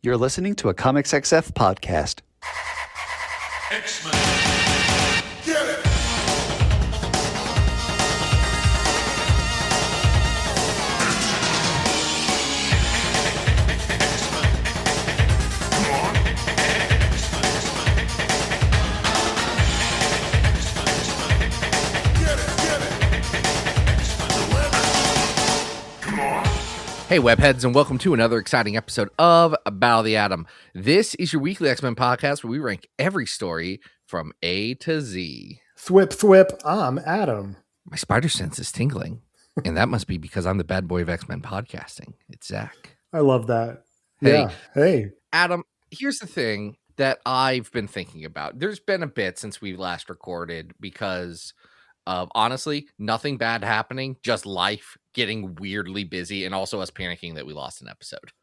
You're listening to a Comics XF podcast. X-Men. Get it! Hey, webheads, and welcome to another exciting episode of Battle of the Atom. This is your weekly X-Men podcast where we rank every story from A to Z. Thwip, thwip, I'm Adam. My spider sense is tingling, and that must be because I'm the bad boy of X-Men podcasting. It's Zach. I love that. Hey. Yeah. Hey. Adam, here's the thing that I've been thinking about. There's been a bit since we last recorded because of, honestly, nothing bad happening, just life getting weirdly busy and also us panicking that we lost an episode.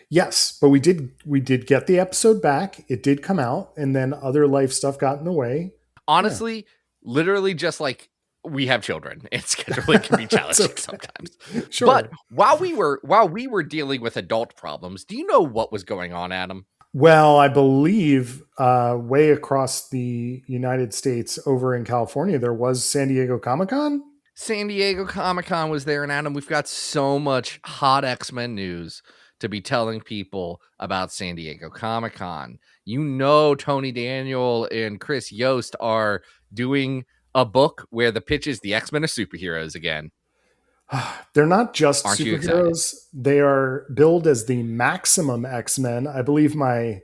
Yes, but we did get the episode back. It did come out, and then other life stuff got in the way. Honestly, literally just like we have children and scheduling can be challenging sometimes. Sure. But while we were dealing with adult problems, do you know what was going on, Adam? Well, I believe way across the United States over in California, there was San Diego Comic-Con. San Diego Comic-Con was there, and Adam, we've got so much hot X-Men news to be telling people about San Diego Comic-Con. You know, Tony Daniel and Chris Yost are doing a book where the pitch is the X-Men are superheroes again. They're not just Aren't you superheroes. They are billed as the maximum X-Men. I believe my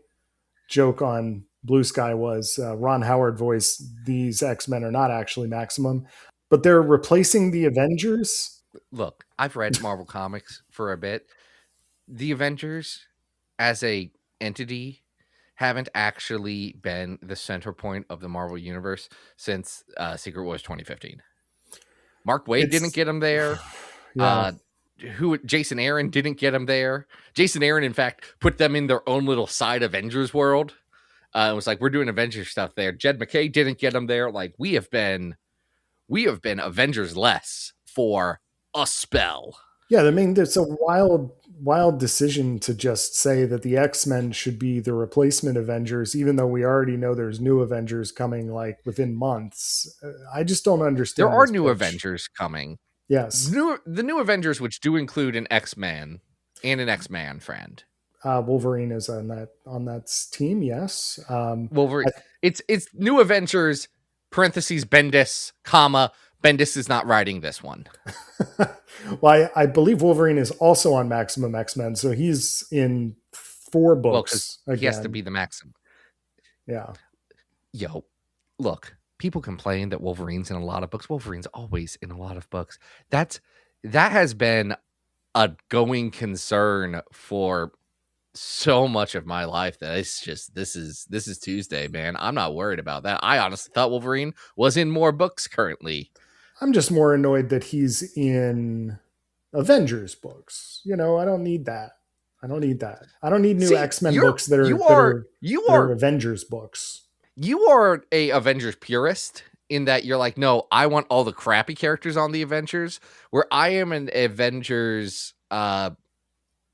joke on Blue Sky was Ron Howard voice. These X-Men are not actually maximum, but they're replacing the Avengers. Look, I've read Marvel Comics for a bit. The Avengers as a entity haven't actually been the center point of the Marvel Universe since Secret Wars 2015. Mark Waid didn't get him there. Yeah. Jason Aaron didn't get him there. Jason Aaron, in fact, put them in their own little side Avengers world. It was like, we're doing Avengers stuff there. Jed McKay didn't get him there. Like, we have been Avengers less for a spell. Yeah, I mean, it's a wild decision to just say that the X-Men should be the replacement Avengers, even though we already know there's new Avengers coming like within months. I just don't understand. There are new Avengers coming. Yes. The new Avengers, which do include an X-Man and an X-Man friend. Wolverine is on that team, yes. Wolverine. It's new Avengers, parentheses, Bendis, comma, Bendis is not writing this one. Well, I believe Wolverine is also on Maximum X-Men, so he's in 4 books. Well, he has to be the Maximum. Yeah. Yo, look, people complain that Wolverine's in a lot of books. Wolverine's always in a lot of books. That has been a going concern for so much of my life that it's just this is Tuesday, man. I'm not worried about that. I honestly thought Wolverine was in more books currently. I'm just more annoyed that he's in Avengers books. You know, I don't need that. I don't need new X-Men books that are Avengers books. You are a Avengers purist in that you're like, no, I want all the crappy characters on the Avengers, where I am an Avengers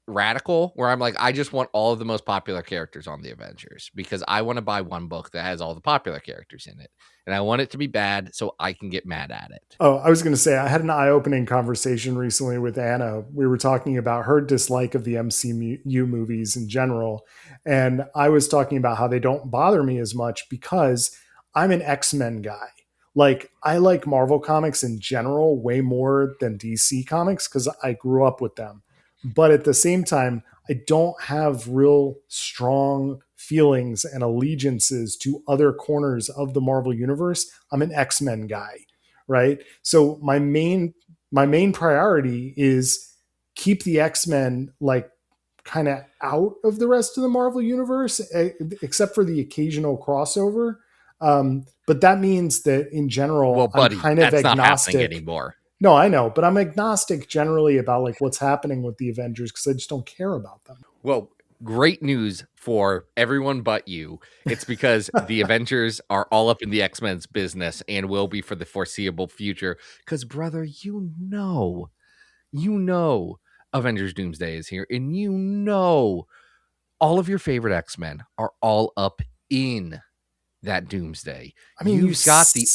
radical, where I'm like, I just want all of the most popular characters on the Avengers because I want to buy one book that has all the popular characters in it. And I want it to be bad so I can get mad at it. Oh, I was going to say, I had an eye-opening conversation recently with Anna. We were talking about her dislike of the MCU movies in general. And I was talking about how they don't bother me as much because I'm an X-Men guy. Like, I like Marvel comics in general way more than DC comics because I grew up with them. But at the same time, I don't have real strong feelings and allegiances to other corners of the Marvel universe. I'm an X-Men guy, right? So my main priority is keep the X-Men like kind of out of the rest of the Marvel universe, except for the occasional crossover. But that means that in general, well, buddy, I'm kind of that's agnostic not happening anymore. No, I know, but I'm agnostic generally about like what's happening with the Avengers because I just don't care about them. Well, great news for everyone but you. It's because the Avengers are all up in the X-Men's business and will be for the foreseeable future. Because, brother, you know, Avengers Doomsday is here, and all of your favorite X-Men are all up in that Doomsday. I mean, You've got the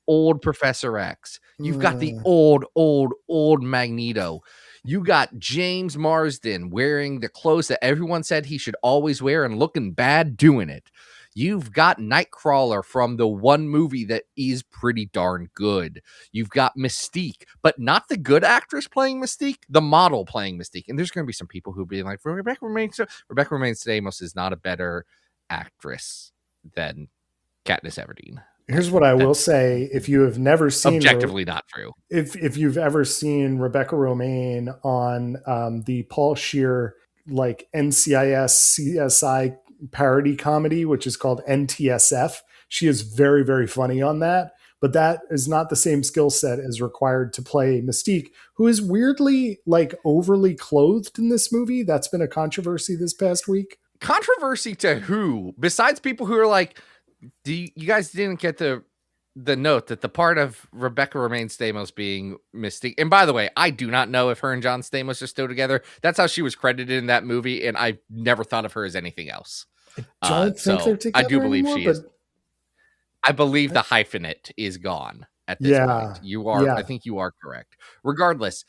old Professor X. You've got the old Magneto. You got James Marsden wearing the clothes that everyone said he should always wear and looking bad doing it. You've got Nightcrawler from the one movie that is pretty darn good. You've got Mystique, but not the good actress playing Mystique, the model playing Mystique. And there's going to be some people who be like, Rebecca Stamos is not a better actress than Katniss Everdeen. Here's what I will say: if you have never seen, objectively not true. If you've ever seen Rebecca Romaine on the Paul Scheer like NCIS CSI parody comedy, which is called NTSF, she is very, very funny on that. But that is not the same skill set as required to play Mystique, who is weirdly like overly clothed in this movie. That's been a controversy this past week. Controversy to who? Besides people who are like, you guys didn't get the note that the part of Rebecca Romaine Stamos being Mystique. And by the way, I do not know if her and John Stamos are still together. That's how she was credited in that movie, and I never thought of her as anything else. I don't think they're together. I do believe anymore, she is. I believe the hyphenate is gone at this point. You are. I think you are correct. Regardless,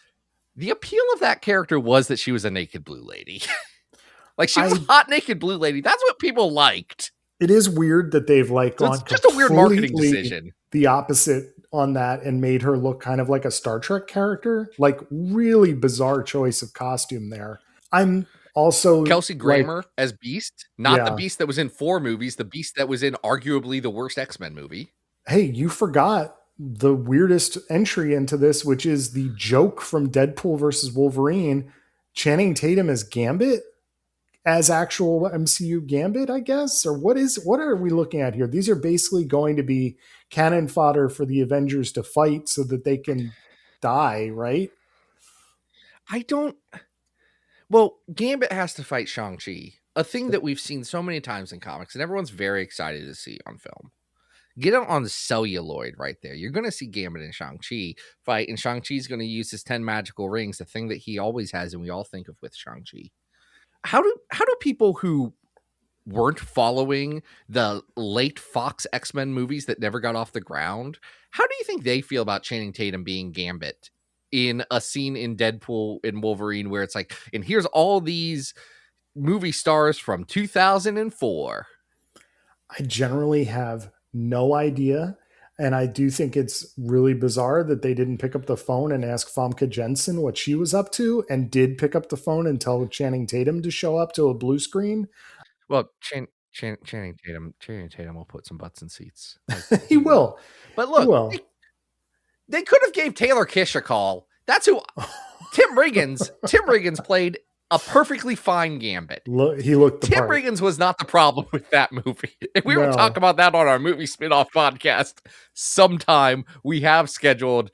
the appeal of that character was that she was a naked blue lady. Like she was a hot naked blue lady. That's what people liked. It is weird that they've like gone just a weird marketing decision. The opposite on that and made her look kind of like a Star Trek character. Like really bizarre choice of costume there. I'm also Kelsey Grammer as Beast, not the Beast that was in 4 movies, the Beast that was in arguably the worst X-Men movie. Hey, you forgot the weirdest entry into this, which is the joke from Deadpool versus Wolverine. Channing Tatum as Gambit. As actual MCU Gambit, I guess? Or what are we looking at here? These are basically going to be cannon fodder for the Avengers to fight so that they can die, right? Well, Gambit has to fight Shang-Chi, a thing that we've seen so many times in comics, and everyone's very excited to see on film. Get it on the celluloid right there. You're going to see Gambit and Shang-Chi fight, and Shang-Chi's going to use his 10 magical rings, the thing that he always has and we all think of with Shang-Chi. How do people who weren't following the late Fox X-Men movies that never got off the ground, how do you think they feel about Channing Tatum being Gambit in a scene in Deadpool and Wolverine where it's like, and here's all these movie stars from 2004? I generally have no idea. And I do think it's really bizarre that they didn't pick up the phone and ask Famke Jensen what she was up to, and did pick up the phone and tell Channing Tatum to show up to a blue screen. Well, Channing Tatum will put some butts in seats. Like, he will. But look, they could have gave Taylor Kish a call. That's who Tim Riggins played a perfectly fine Gambit. He looked the Tim part. Riggins was not the problem with that movie. And we will talk about that on our movie spin-off podcast sometime. We have scheduled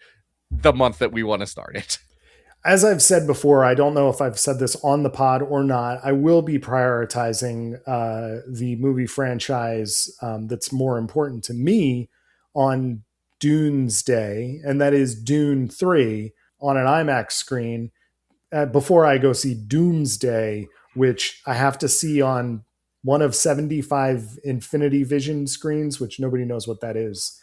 the month that we want to start it. As I've said before, I don't know if I've said this on the pod or not, I will be prioritizing the movie franchise that's more important to me on Dune's Day, and that is Dune 3 on an IMAX screen. Before I go see Doomsday, which I have to see on one of 75 Infinity Vision screens, which nobody knows what that is.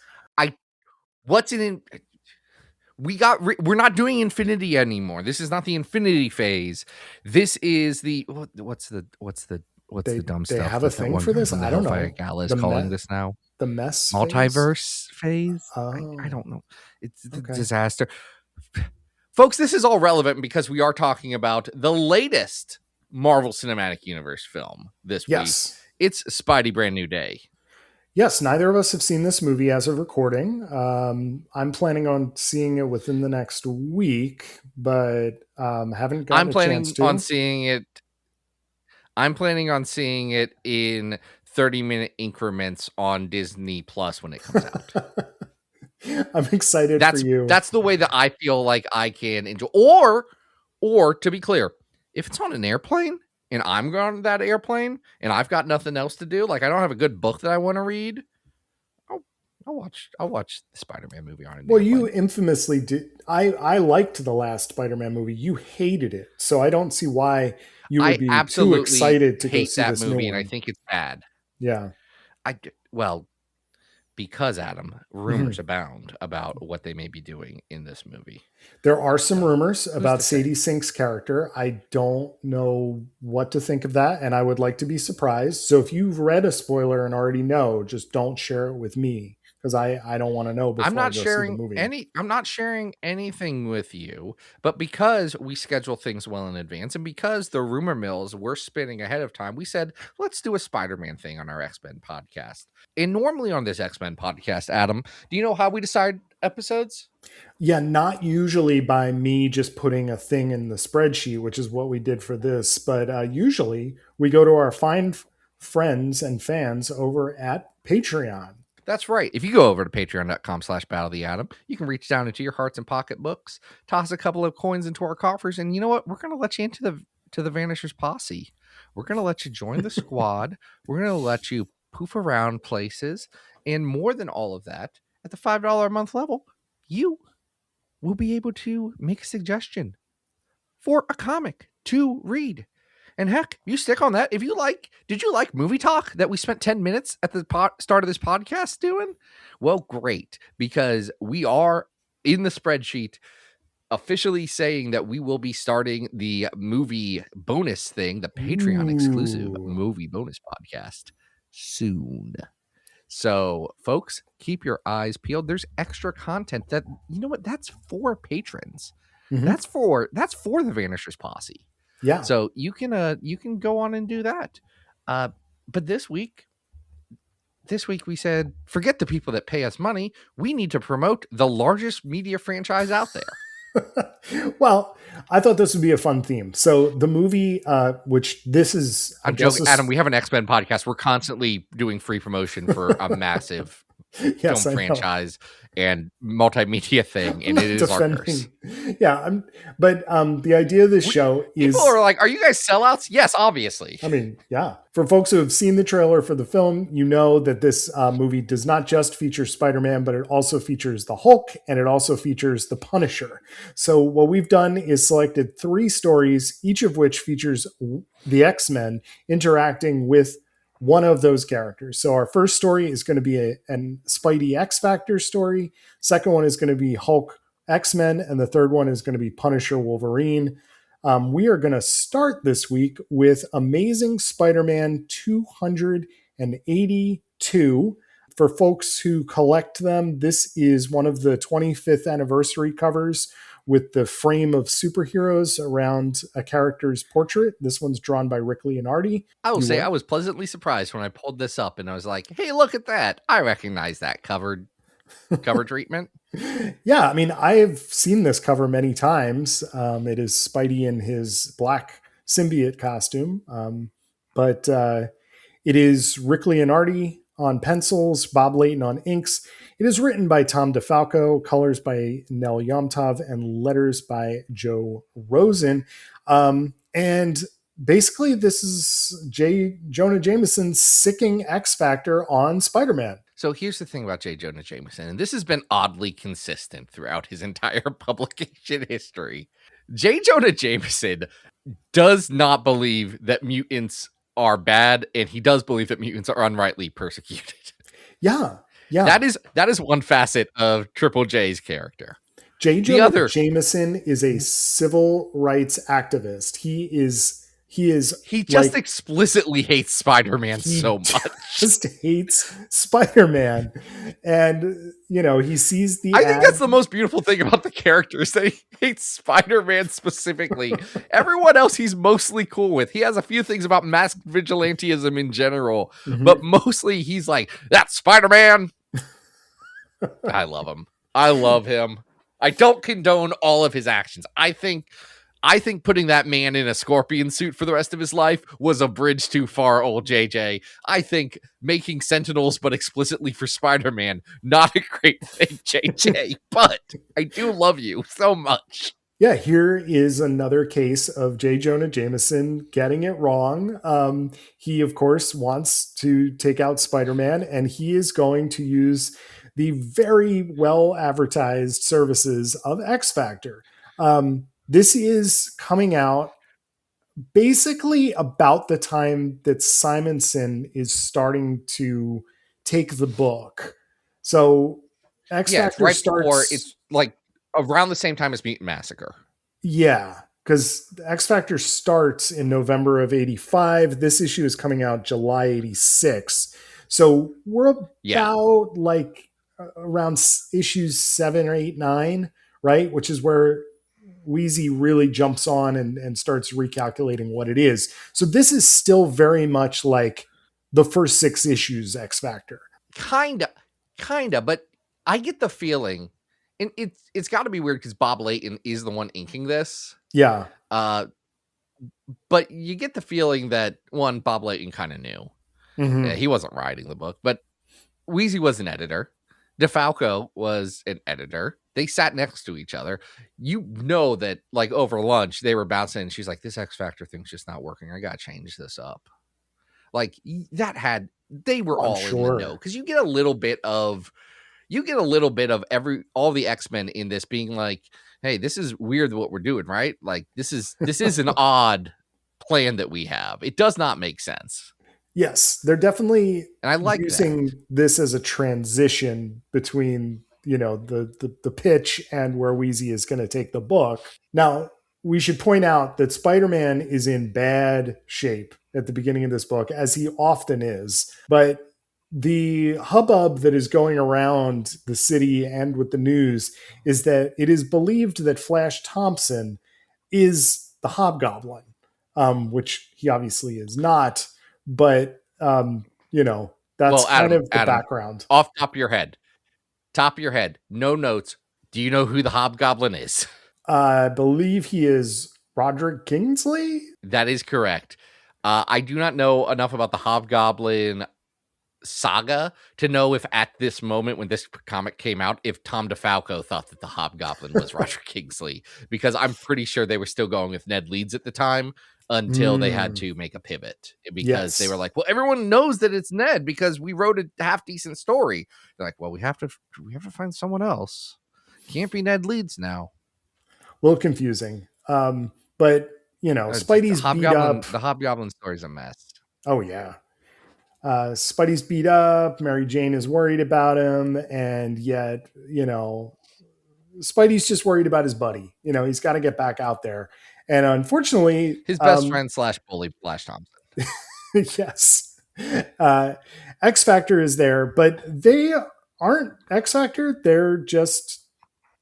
We're not doing Infinity anymore. This is not the Infinity phase. This is the what's the dumb stuff? They have a thing for this. I don't know. Gala is calling this now the mess multiverse phase. Oh. I don't know. It's a disaster. Folks, this is all relevant because we are talking about the latest Marvel Cinematic Universe film this week. It's Spidey Brand New Day. Yes, neither of us have seen this movie as of recording. I'm planning on seeing it within the next week, but haven't gotten a chance to. I'm planning on seeing it in 30-minute increments on Disney Plus when it comes out. I'm excited for you. That's the way that I feel like I can enjoy. Or to be clear, if it's on an airplane and I'm on that airplane and I've got nothing else to do, like I don't have a good book that I want to read, I'll watch the Spider-Man movie on a Well, new you one. infamously did. I liked the last Spider-Man movie. You hated it, so I don't see why you would I be too absolutely excited to go hate see that this new movie, and I one. think it's bad. Yeah. Well, because Adam, Mhm. rumors abound about what they may be doing in this movie. There are some So, rumors who's about to say? Sadie Sink's character. I don't know what to think of that, and I would like to be surprised. So if you've read a spoiler and already know, just don't share it with me because I don't want to know before I go see the movie. I'm not sharing anything with you, but because we schedule things well in advance and because the rumor mills were spinning ahead of time, we said, let's do a Spider-Man thing on our X-Men podcast. And normally on this X-Men podcast, Adam, do you know how we decide episodes? Yeah, not usually by me just putting a thing in the spreadsheet, which is what we did for this, but usually we go to our fine friends and fans over at Patreon. That's right. If you go over to patreon.com/battletheatom, you can reach down into your hearts and pocketbooks, toss a couple of coins into our coffers, and you know what? We're going to let you into the Vanishers posse. We're going to let you join the squad. We're going to let you poof around places. And more than all of that, at the $5 a month level, you will be able to make a suggestion for a comic to read. And heck, you stick on that. If you did you like movie talk that we spent 10 minutes at the start of this podcast doing? Well, great, because we are in the spreadsheet officially saying that we will be starting the movie bonus thing, the Patreon exclusive Ooh. movie bonus podcast soon. So, folks, keep your eyes peeled. There's extra content that, you know what, that's for patrons. Mhm. That's for the Vanishers posse. Yeah. So you can go on and do that. But this week we said, forget the people that pay us money. We need to promote the largest media franchise out there. Well, I thought this would be a fun theme. So the movie, which this is, I'm joking, Adam. We have an X-Men podcast. We're constantly doing free promotion for a massive yes, film I know. franchise and multimedia thing, and it is our curse. Yeah, but the idea of this show is people are like, "Are you guys sellouts?" Yes, obviously. I mean, yeah. For folks who have seen the trailer for the film, you know that this movie does not just feature Spider-Man, but it also features the Hulk and it also features the Punisher. So what we've done is selected 3 stories, each of which features the X-Men interacting with one of those characters. So our first story is going to be an Spidey X-Factor story. Second one is going to be Hulk X-Men. And the third one is going to be Punisher Wolverine. We are going to start this week with Amazing Spider-Man 282. For folks who collect them, this is one of the 25th anniversary covers with the frame of superheroes around a character's portrait. This one's drawn by Rick Leonardi. I will say I was pleasantly surprised when I pulled this up and I was like, hey, look at that. I recognize that cover treatment. Yeah, I mean, I have seen this cover many times. It is Spidey in his black symbiote costume. But it is Rick Leonardi on pencils, Bob Layton on inks. It is written by Tom DeFalco, colors by Nell Yomtov, and letters by Joe Rosen. And basically, this is Jonah Jameson's sicking X Factor on Spider-Man. So here's the thing about J. Jonah Jameson, and this has been oddly consistent throughout his entire publication history. J. Jonah Jameson does not believe that mutants are bad, and he does believe that mutants are unrightly persecuted. Yeah. That is one facet of Triple J's character. J. Jonah Jameson is a civil rights activist. He just explicitly hates Spider-Man so much. Just hates Spider-Man. And, he sees the I think that's the most beautiful thing about the character is that he hates Spider-Man specifically. Everyone else he's mostly cool with. He has a few things about masked vigilantism in general, but mostly he's like, that's Spider-Man. I love him. I love him. I don't condone all of his actions. I think putting that man in a scorpion suit for the rest of his life was a bridge too far, old JJ. I think making Sentinels, but explicitly for Spider-Man, not a great thing, JJ. But I do love you so much. Yeah, here is another case of J. Jonah Jameson getting it wrong. He, of course, wants to take out Spider-Man, and he is going to use the very well advertised services of X Factor. This is coming out basically about the time that Simonson is starting to take the book. So X Yeah, it's Factor right before, starts. it's like around the same time as Mutant Massacre. Yeah, because X Factor starts in November of 85. This issue is coming out July 86. So we're about like around issues 7 or 8, 9, right? Which is where Wheezy really jumps on and starts recalculating what it is. So this is still very much like the first 6 issues X Factor. Kinda, but I get the feeling, and it's got to be weird because Bob Layton is the one inking this. Yeah. But you get the feeling that Bob Layton kind of knew. Mm-hmm. Yeah, he wasn't writing the book, but Wheezy was an editor. DeFalco was an editor. They sat next to each other. You know that, like, over lunch, they were bouncing, and she's like, this X Factor thing's just not working. I got to change this up. Like, they were all in the know. Because you get a little bit of all the X-Men in this being like, hey, this is weird what we're doing, right? Like, this is an odd plan that we have. It does not make sense. Yes, they're definitely and I like using this as a transition between, the pitch and where Wheezy is going to take the book. Now, we should point out that Spider-Man is in bad shape at the beginning of this book, as he often is. But the hubbub that is going around the city and with the news is that it is believed that Flash Thompson is the Hobgoblin, which he obviously is not. But, that's kind of the background. Off top of your head, no notes. Do you know who the Hobgoblin is? I believe he is Roderick Kingsley. That is correct. I do not know enough about the Hobgoblin saga to know if at this moment when this comic came out, if Tom DeFalco thought that the Hobgoblin was Roderick Kingsley, because I'm pretty sure they were still going with Ned Leeds at the time until they had to make a pivot, because they were like, well, everyone knows that it's Ned because we wrote a half decent story. They're like, well, we have to find someone else. Can't be Ned Leeds now. A little confusing. But Spidey's beat up. The Hobgoblin story's a mess. Oh yeah. Spidey's beat up. Mary Jane is worried about him. And yet, Spidey's just worried about his buddy. He's got to get back out there. And unfortunately, his best friend / bully, Flash Thompson. Yes. X Factor is there, but they aren't X Factor. They're just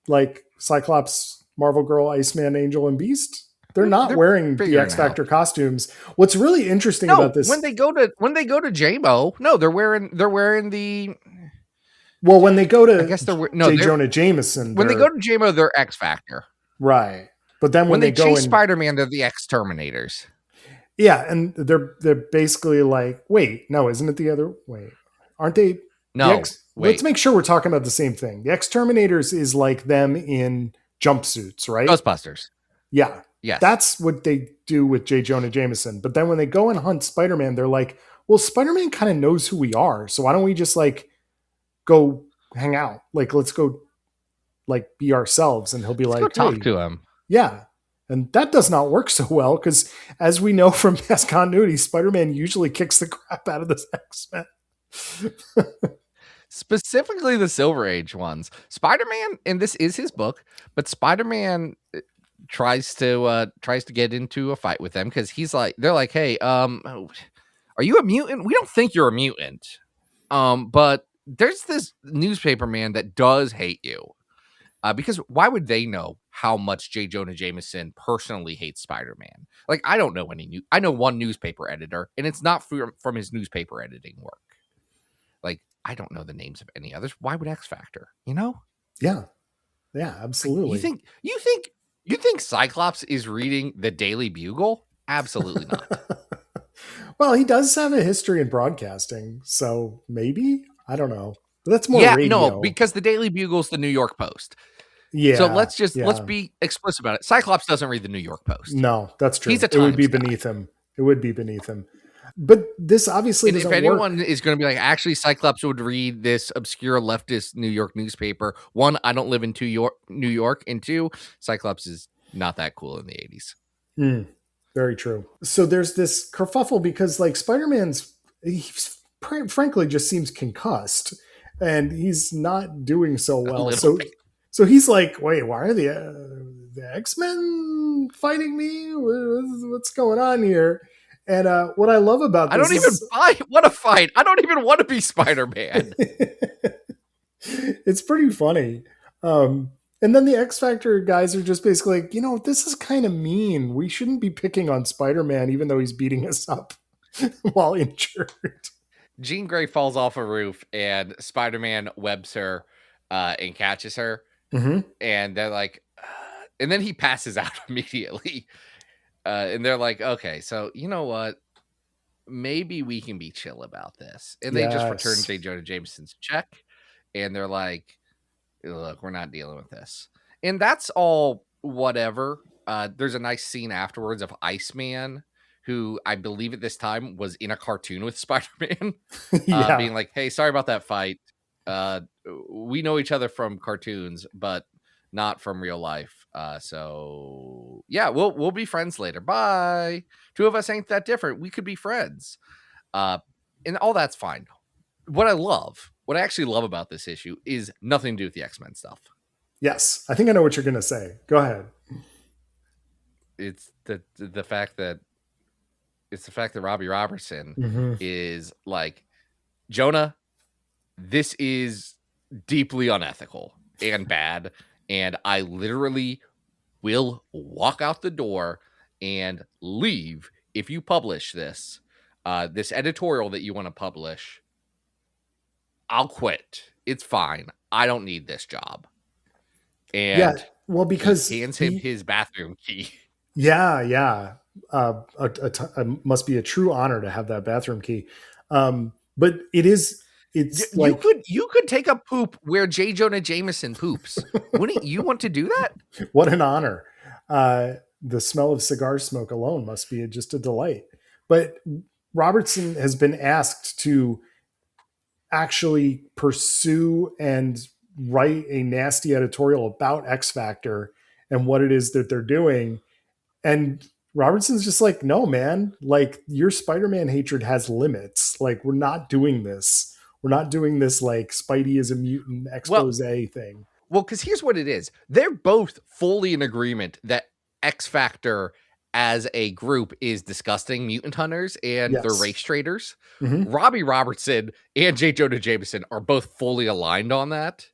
like Cyclops, Marvel Girl, Iceman, Angel, and Beast. They're not wearing the X Factor costumes. What's really interesting about this, when they go to JMO, no, they're wearing the. Well, when they go to, I guess they're Jonah Jameson. When they go to JMO, they're X Factor, right? But then when they go chase Spider-Man, they're the X-Terminators. Yeah, and they're basically like, wait, no, isn't it the other way? Aren't they? No, let's make sure we're talking about the same thing. The X-Terminators is like them in jumpsuits, right? Ghostbusters. Yeah. Yes. That's what they do with J. Jonah Jameson. But then when they go and hunt Spider-Man, they're like, well, Spider-Man kind of knows who we are. So why don't we just like go hang out? Like, let's go like be ourselves. And he'll be like, talk to him. Yeah. And that does not work so well because as we know from past continuity, Spider-Man usually kicks the crap out of the X-Men. Specifically the Silver Age ones. Spider-Man, and this is his book, but Spider-Man tries to get into a fight with them because they're like, hey, are you a mutant? We don't think you're a mutant. But there's this newspaper man that does hate you. Because why would they know how much J. Jonah Jameson personally hates Spider-Man? Like, I don't know I know one newspaper editor, and it's not from his newspaper editing work. Like, I don't know the names of any others. Why would X Factor? Yeah, absolutely. Like, you think Cyclops is reading the Daily Bugle? Absolutely not. Well, he does have a history in broadcasting, so maybe, I don't know. But that's more radio. No, because the Daily Bugle's the New York Post. Yeah. So let's be explicit about it. Cyclops doesn't read the New York Post. No, that's true. He's a It would be Times guy. beneath him. It would be beneath him. But this obviously And if doesn't work. anyone is going to be like, actually, Cyclops would read this obscure leftist New York newspaper. One, I don't live in New York. And two, Cyclops is not that cool in the 80s. Very true. So there's this kerfuffle because like Spider-Man's, he frankly just seems concussed and he's not doing so well. So he's like, wait, why are the X-Men fighting me? What's going on here? And what I love about this, I don't even want to fight. I don't even want to be Spider-Man. It's pretty funny. And then the X Factor guys are just basically like, this is kind of mean. We shouldn't be picking on Spider-Man, even though he's beating us up while injured. Jean Grey falls off a roof and Spider-Man webs her and catches her. Mm-hmm. And they're like, and then he passes out immediately. And they're like, okay, so you know what? Maybe we can be chill about this. And they just return J. Jonah Jameson's check. And they're like, look, we're not dealing with this. And that's all whatever. There's a nice scene afterwards of Iceman, who I believe at this time was in a cartoon with Spider-Man, being like, hey, sorry about that fight. We know each other from cartoons, but not from real life. So yeah, we'll be friends later. Bye. Two of us ain't that different. We could be friends. And all that's fine. What I actually love about this issue is nothing to do with the X-Men stuff. Yes. I think I know what you're going to say. Go ahead. It's the fact that Robbie Robertson is like, Jonah, this is deeply unethical and bad. And I literally will walk out the door and leave if you publish this. This editorial that you want to publish, I'll quit. It's fine. I don't need this job. And because he hands him his bathroom key. Yeah. Must be a true honor to have that bathroom key. But it's like you could take a poop where J. Jonah Jameson poops. Wouldn't you want to do that? What an honor. The smell of cigar smoke alone must be just a delight. But Robertson has been asked to actually pursue and write a nasty editorial about X Factor and what it is that they're doing. And Robertson's just like, no, man, like your Spider-Man hatred has limits. Like, we're not doing this. We're not doing this like Spidey is a mutant expose thing. Well, because here's what it is. They're both fully in agreement that X Factor as a group is disgusting mutant hunters and they're race traders. Robbie Robertson and J. Jonah Jameson are both fully aligned on that.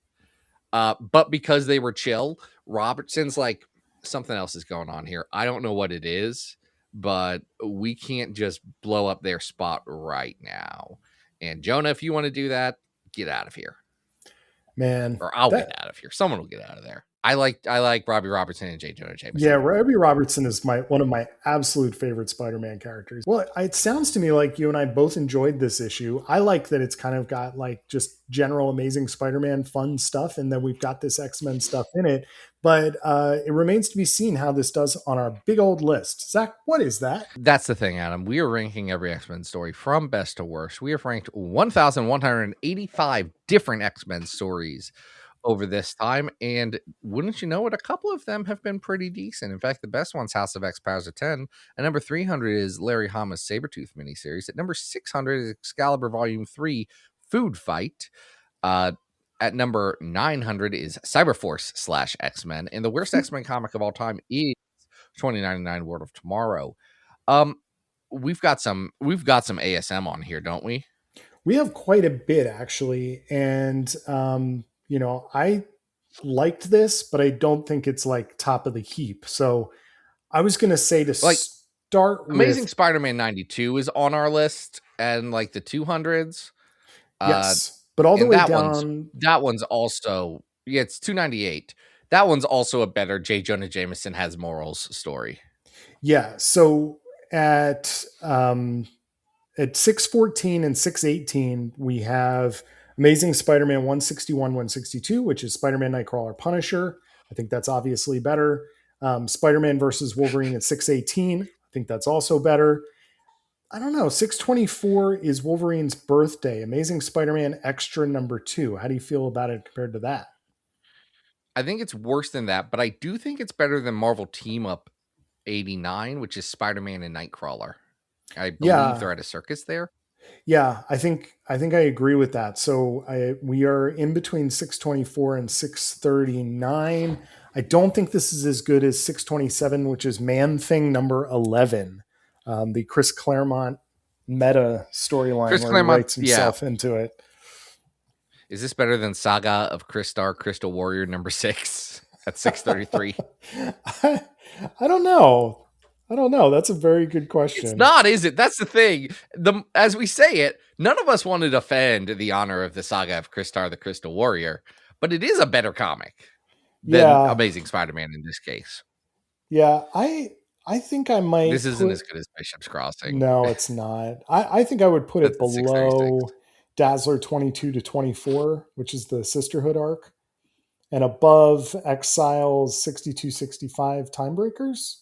But because they were chill, Robertson's like, something else is going on here. I don't know what it is, but we can't just blow up their spot right now. And Jonah, if you want to do that, get out of here. Man. Or I'll get out of here. Someone will get out of there. I like Robbie Robertson and J. Jonah Jameson. Yeah, Robbie Robertson is one of my absolute favorite Spider-Man characters. Well, it sounds to me like you and I both enjoyed this issue. I like that it's kind of got like just general amazing Spider-Man fun stuff, and then we've got this X-Men stuff in it. But it remains to be seen how this does on our big old list. Zach, what is that? That's the thing, Adam. We are ranking every X-Men story from best to worst. We have ranked 1,185 different X-Men stories over this time, and wouldn't you know it, a couple of them have been pretty decent. In fact, the best one's House of X Powers of 10. At number 300 is Larry Hama's Sabretooth miniseries. At number 600 is Excalibur Volume 3 Food Fight. At number 900 is Cyberforce / X-Men, and the worst X-Men comic of all time is 2099 World of Tomorrow. We've got some ASM on here, don't we? We have quite a bit actually, and I liked this, but I don't think it's like top of the heap. So I was going to say to start with Amazing Spider-Man 92 is on our list and like the 200s. Yes, but all the way down. That one's also, it's 298. That one's also a better J. Jonah Jameson Has Morals story. Yeah. So at 614 and 618, we have Amazing Spider-Man 161, 162, which is Spider-Man Nightcrawler Punisher. I think that's obviously better. Spider-Man versus Wolverine at 618. I think that's also better. I don't know. 624 is Wolverine's birthday. Amazing Spider-Man Extra #2. How do you feel about it compared to that? I think it's worse than that, but I do think it's better than Marvel Team Up 89, which is Spider-Man and Nightcrawler. I believe Yeah. they're at a circus there. Yeah, I think I agree with that. So we are in between 624 and 639. I don't think this is as good as 627, which is Man Thing #11, the Chris Claremont meta storyline Chris where he Claremont, writes yeah. himself into it. Is this better than Saga of Crystar Crystal Warrior #6 at 633? I don't know. I don't know. That's a very good question. It's not, is it? That's the thing. As we say it, none of us want to defend the honor of the Saga of Crystar the Crystal Warrior, but it is a better comic than Yeah. Amazing Spider-Man in this case. Yeah, I think I might This isn't as good as Bishop's Crossing. No, it's not. I think I would put it That's at 636. below Dazzler 22 to 24, which is the Sisterhood arc, and above Exiles 62 65 Timebreakers.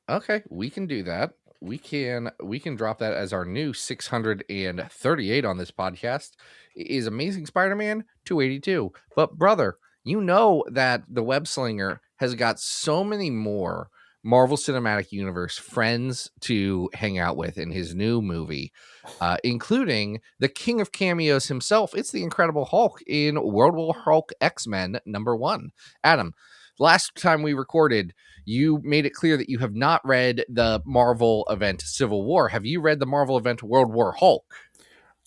Okay, we can do that. We can drop that as our new 638 on this podcast. Is Amazing Spider-Man 282. But brother, you know that the Web Slinger has got so many more Marvel Cinematic Universe friends to hang out with in his new movie, including the king of cameos himself. It's the Incredible Hulk in World War Hulk X-Men #1. Adam, last time we recorded, you made it clear that you have not read the Marvel event Civil War. Have you read the Marvel event World War Hulk?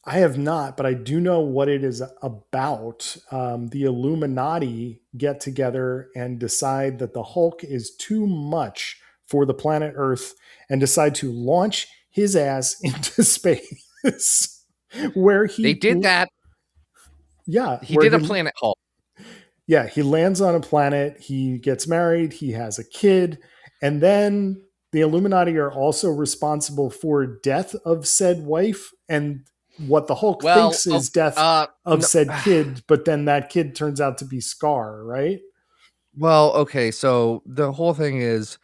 I have not, but I do know what it is about. The Illuminati get together and decide that the Hulk is too much for the planet Earth and decide to launch his ass into space. Where They did that. Yeah. He did a Planet Hulk. Yeah, he lands on a planet, he gets married, he has a kid, and then the Illuminati are also responsible for death of said wife and what the Hulk thinks is death of said kid, but then that kid turns out to be Scar, right? Well, okay, so the whole thing is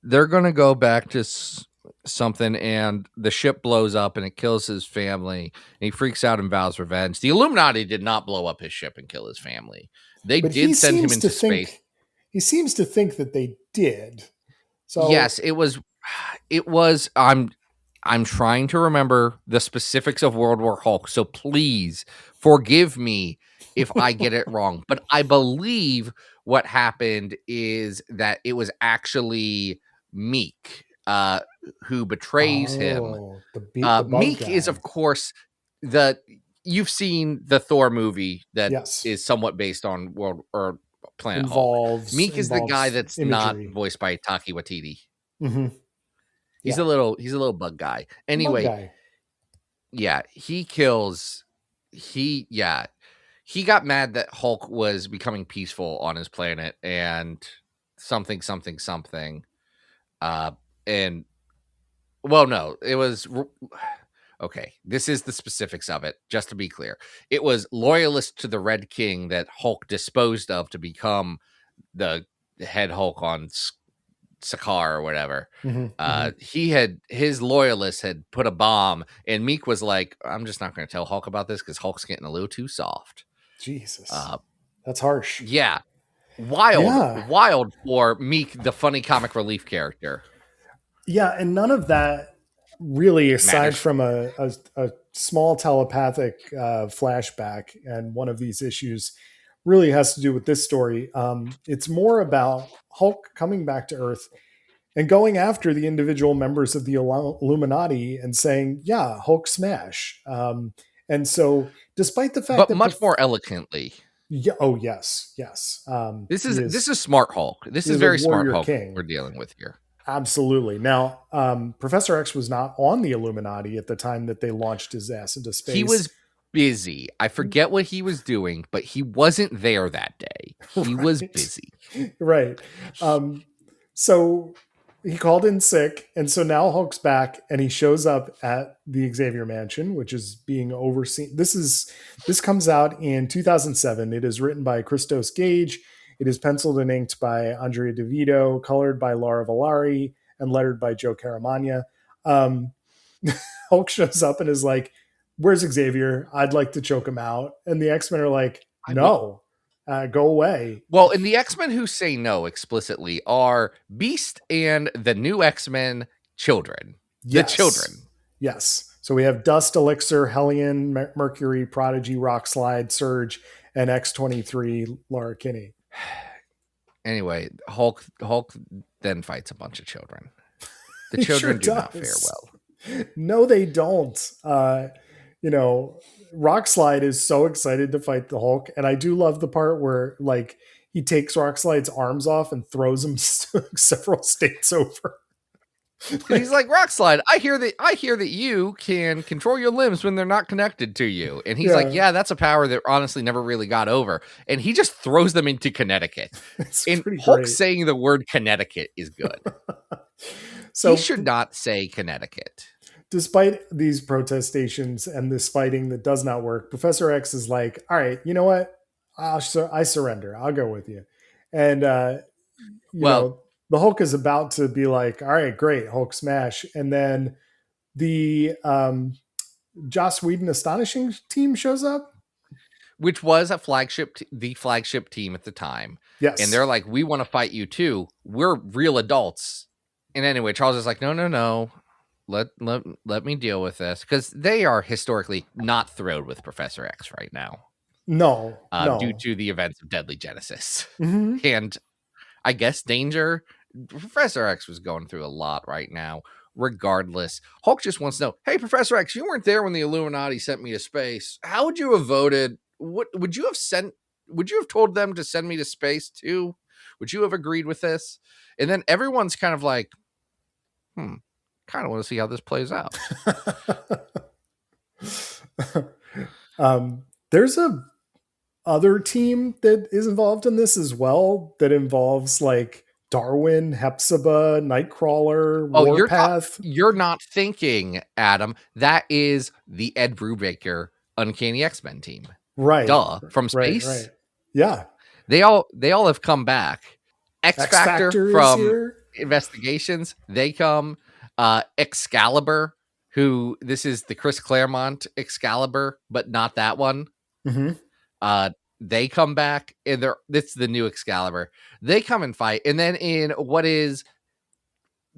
they're going to go back to something, and the ship blows up and it kills his family, and he freaks out and vows revenge. The Illuminati did not blow up his ship and kill his family. They did send him into space. He seems to think that they did. So yes, it was I'm trying to remember the specifics of World War Hulk, so please forgive me if I get it wrong. But I believe what happened is that it was actually Meek who betrays him. Meek guy. is, of course, you've seen the Thor movie that is somewhat based on World or Planet Hulk. Meek is the guy that's not voiced by Taika Waititi. Mm-hmm. He's a little bug guy. Anyway, yeah, he got mad that Hulk was becoming peaceful on his planet and something. And well, no, it was okay. This is the specifics of it. Just to be clear, it was loyalist to the Red King that Hulk disposed of to become the head Hulk on Sakaar or whatever. He had his loyalists had put a bomb, and Meek was like, "I'm just not going to tell Hulk about this because Hulk's getting a little too soft." Jesus, that's harsh. Yeah, wild for Meek, the funny comic relief character. Yeah, and none of that really, aside from a small telepathic flashback and one of these issues, really has to do with this story. It's more about Hulk coming back to Earth and going after the individual members of the Illuminati and saying, yeah, Hulk smash. And so despite the fact but much more eloquently. Yeah, oh yes. This is smart Hulk. This is very smart Hulk we're dealing with here. Absolutely. Now, Professor X was not on the Illuminati at the time that they launched his ass into space. He was busy. I forget what he was doing, but he wasn't there that day. He was busy. Right. So he called in sick, and so now Hulk's back, and he shows up at the Xavier Mansion, which is being overseen. This comes out in 2007. It is written by Christos Gage. It is penciled and inked by Andrea DeVito, colored by Laura Villari, and lettered by Joe Caramagna. Hulk shows up and is like, "Where's Xavier? I'd like to choke him out." And the X-Men are like, I mean, "No, go away." well, and the X-Men who say no explicitly are Beast and the new X-Men children. The Yes. children. Yes. So we have Dust, Elixir, Hellion, Mercury, Prodigy, Rockslide, Surge, and X-23, Laura Kinney. Anyway, Hulk then fights a bunch of children. The He children sure do not fare does. well. No, they don't. Rockslide is so excited to fight the Hulk, and I do love the part where like he takes Rockslide's arms off and throws him several states over. He's like, Rockslide, I hear that you can control your limbs when they're not connected to you. And he's like, yeah, that's a power that honestly never really got over. And he just throws them into Connecticut. It's and pretty Hulk great. saying the word Connecticut is good. So he should not say Connecticut. Despite these protestations and this fighting that does not work, Professor X is like, all right, you know what? I surrender. I'll go with you. And, the Hulk is about to be like, all right, great, Hulk smash. And then the Joss Whedon Astonishing team shows up. Which was the flagship team at the time. Yes. And they're like, we want to fight you too. We're real adults. And anyway, Charles is like, no. Let me deal with this. Because they are historically not thrilled with Professor X right now. No. Due to the events of Deadly Genesis. Mm-hmm. And I guess Danger. Professor X was going through a lot right now. Regardless, Hulk just wants to know, hey, Professor X, you weren't there when the Illuminati sent me to space. How would you have voted? What would you have told them to send me to space too? Would you have agreed with this? And then everyone's kind of like, kind of want to see how this plays out. There's a other team that is involved in this as well that involves like Darwin, Hepzibah, Nightcrawler, Warpath. You're not thinking, Adam. That is the Ed Brubaker Uncanny X-Men team. Right. Duh. From space. Right. Yeah. They all have come back. X-Factor from here. Investigations. They come. Excalibur, who this is the Chris Claremont Excalibur, but not that one. Mm-hmm. They come back, and it's the new Excalibur. They come and fight, and then in what is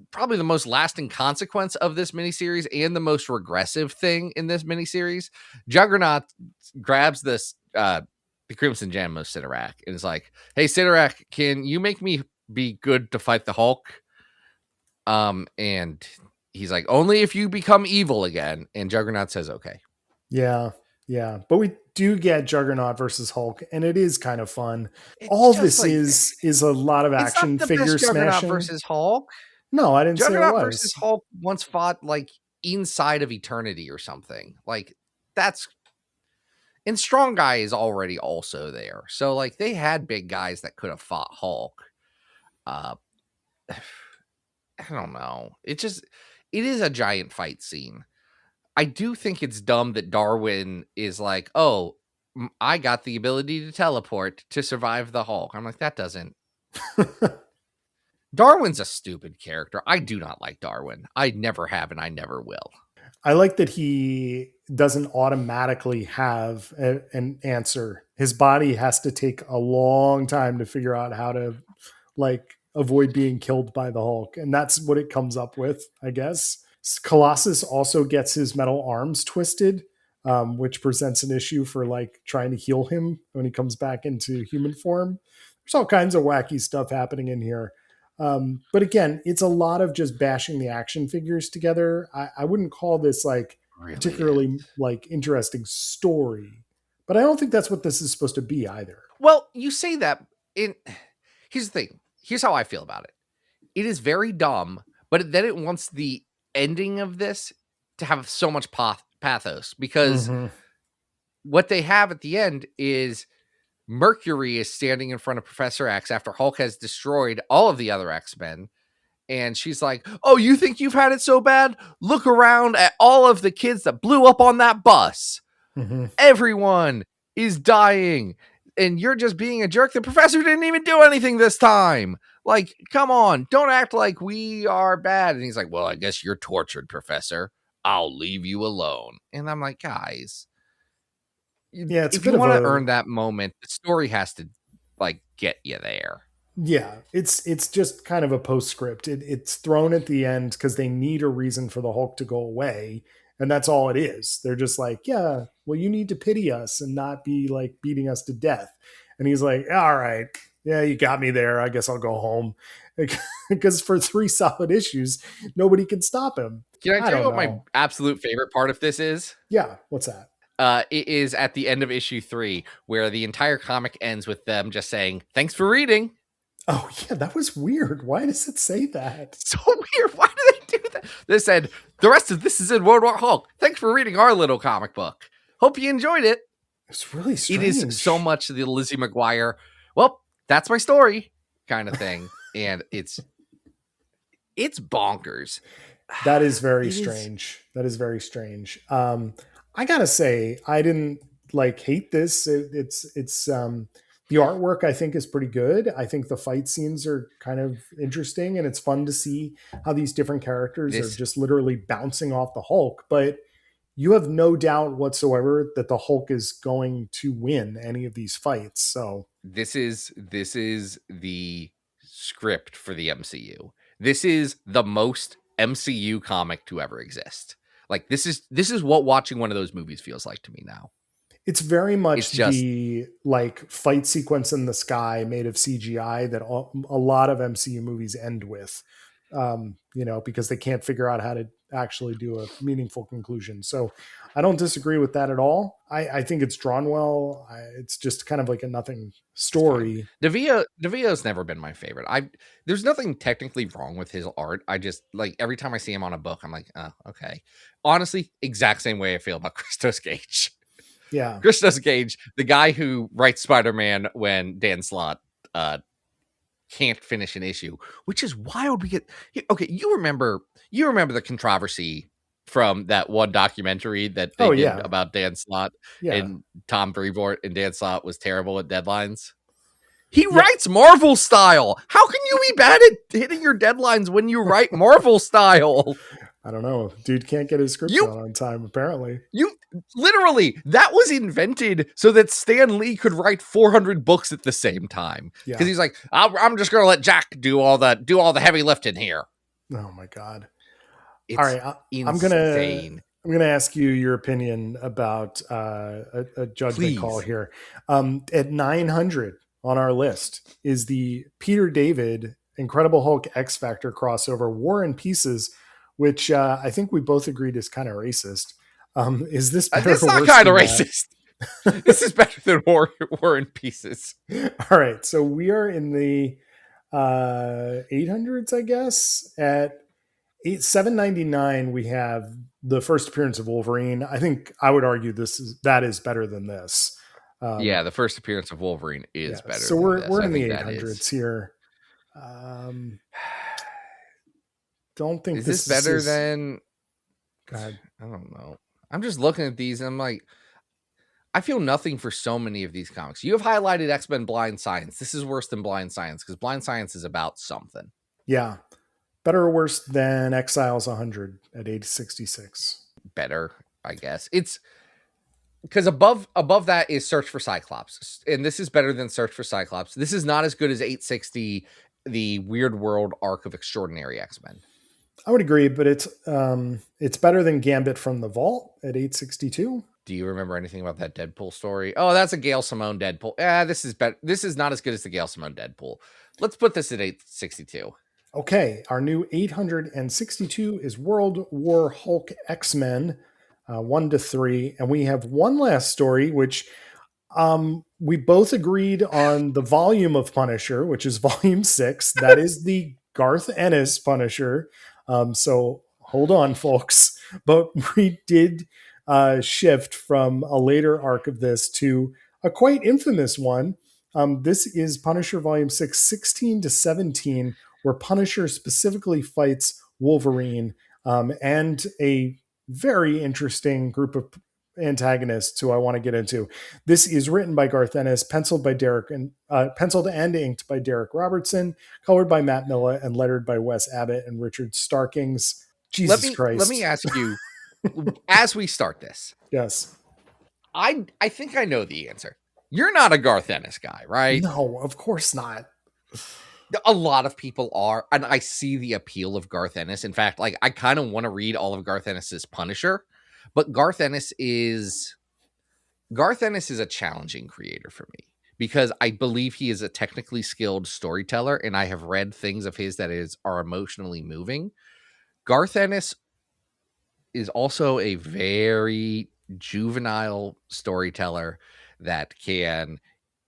probably the most lasting consequence of this miniseries and the most regressive thing in this miniseries, Juggernaut grabs this the Crimson Gem of Sidorak and is like, "Hey, Sidorak, can you make me be good to fight the Hulk?" And he's like, "Only if you become evil again." And Juggernaut says, "Okay." Yeah. But we do get Juggernaut versus Hulk, and it is kind of fun. All this like, is a lot of action figure smashing. Juggernaut versus Hulk. No, I didn't Juggernaut say it was. Versus Hulk once fought like inside of eternity or something. Like that's. And Strong Guy is already also there. So like they had big guys that could have fought Hulk. I don't know. It is a giant fight scene. I do think it's dumb that Darwin is like, oh, I got the ability to teleport to survive the Hulk. I'm like, that doesn't. Darwin's a stupid character. I do not like Darwin. I never have and I never will. I like that he doesn't automatically have an answer. His body has to take a long time to figure out how to like avoid being killed by the Hulk. And that's what it comes up with, I guess. Colossus also gets his metal arms twisted, which presents an issue for like trying to heal him when he comes back into human form. There's all kinds of wacky stuff happening in here. But again, it's a lot of just bashing the action figures together. I wouldn't call this like really particularly like interesting story, but I don't think that's what this is supposed to be either. Well, you say that here's the thing. Here's how I feel about it. It is very dumb, but then it wants the ending of this to have so much pathos because what they have at the end is Mercury is standing in front of Professor X after Hulk has destroyed all of the other X-Men. And she's like, oh, you think you've had it so bad? Look around at all of the kids that blew up on that bus. Everyone is dying. And you're just being a jerk. The professor didn't even do anything this time. Like, come on, don't act like we are bad. And he's like, well, I guess you're tortured, Professor. I'll leave you alone. And I'm like, guys, Yeah, it's a if bit you of want to a earn that moment, the story has to like get you there. yeah. It's just kind of a postscript. It's thrown at the end because they need a reason for the Hulk to go away, and that's all it is. They're just like, yeah, well, you need to pity us and not be like beating us to death. And he's like, all right, yeah, you got me there. I guess I'll go home because for 3 solid issues, nobody can stop him. Can I I tell you don't what my know. absolute favorite part of this is? Yeah, what's that? It is at the end of issue 3, where the entire comic ends with them just saying, "Thanks for reading." Oh yeah, that was weird. Why does it say that? So weird. Why do they do that? They said, "The rest of this is in World War Hulk. Thanks for reading our little comic book. Hope you enjoyed it." It's really strange. It is so much the Lizzie McGuire, well, that's my story kind of thing. And it's bonkers. That is very It is- strange. That is very strange. I gotta say, I didn't like hate this. It's the artwork I think is pretty good. I think the fight scenes are kind of interesting, and it's fun to see how these different characters are just literally bouncing off the Hulk. But you have no doubt whatsoever that the Hulk is going to win any of these fights. So This is the script for the MCU. This is the most MCU comic to ever exist. Like this is what watching one of those movies feels like to me now. it's very much It's just- the like fight sequence in the sky made of CGI that a lot of MCU movies end with, because they can't figure out how to actually do a meaningful conclusion. So I don't disagree with that at all. I think it's drawn well. It's just kind of like a nothing story. DeVito's never been my favorite. There's nothing technically wrong with his art. I just like every time I see him on a book, I'm like, oh, okay. Honestly, exact same way I feel about Christos Gage. Yeah. Christos Gage, the guy who writes Spider-Man when Dan Slott can't finish an issue, which is wild. Okay, you remember the controversy from that one documentary that they did about Dan Slott and Tom Brevoort, and Dan Slott was terrible at deadlines. He writes Marvel style. How can you be bad at hitting your deadlines when you write Marvel style? I don't know. Dude can't get his scripts on time, apparently. Literally, that was invented so that Stan Lee could write 400 books at the same time. Because he's like, I'm just going to let Jack do all the heavy lifting here. Oh my God. It's all right. insane. I'm gonna ask you your opinion about a judgment call here. At 900 on our list is the Peter David Incredible Hulk X Factor crossover War and Pieces, which I think we both agreed is kind of racist. Is this better? It's not kind of racist. This is better than War and Pieces. All right, so we are in the 800s, I guess. At 799, we have the first appearance of Wolverine. I think I would argue that is better than this. The first appearance of Wolverine is better. So we're in the 800s here. Don't think is this better than? God, I don't know. I'm just looking at these and I'm like, I feel nothing for so many of these comics. You have highlighted X-Men Blind Science. This is worse than Blind Science because Blind Science is about something. Yeah. Better or worse than Exiles 100 at 866? Better, I guess. It's because above that is Search for Cyclops. And this is better than Search for Cyclops. This is not as good as 860, the Weird World arc of Extraordinary X-Men. I would agree, but it's better than Gambit from the Vault at 862. Do you remember anything about that Deadpool story? Oh, that's a Gail Simone Deadpool. This is better. This is not as good as the Gail Simone Deadpool. Let's put this at 862. Okay, our new 862 is World War Hulk X-Men 1-3, and we have one last story, which we both agreed on the volume of Punisher, which is volume 6. That is the Garth Ennis Punisher. So hold on, folks. But we did shift from a later arc of this to a quite infamous one. This is Punisher Volume 6, 16 to 17, where Punisher specifically fights Wolverine and a very interesting group of antagonists who I want to get into. This is written by Garth Ennis, penciled and inked by Derek Robertson, colored by Matt Milla, and lettered by Wes Abbott and Richard Starkings. Jesus Christ. Let me ask you, as we start this, Yes. I think I know the answer. You're not a Garth Ennis guy, right? No, of course not. A lot of people are, and I see the appeal of Garth Ennis. In fact, like I kind of want to read all of Garth Ennis's Punisher, but Garth Ennis is a challenging creator for me because I believe he is a technically skilled storyteller, and I have read things of his that are emotionally moving. Garth Ennis is also a very juvenile storyteller that can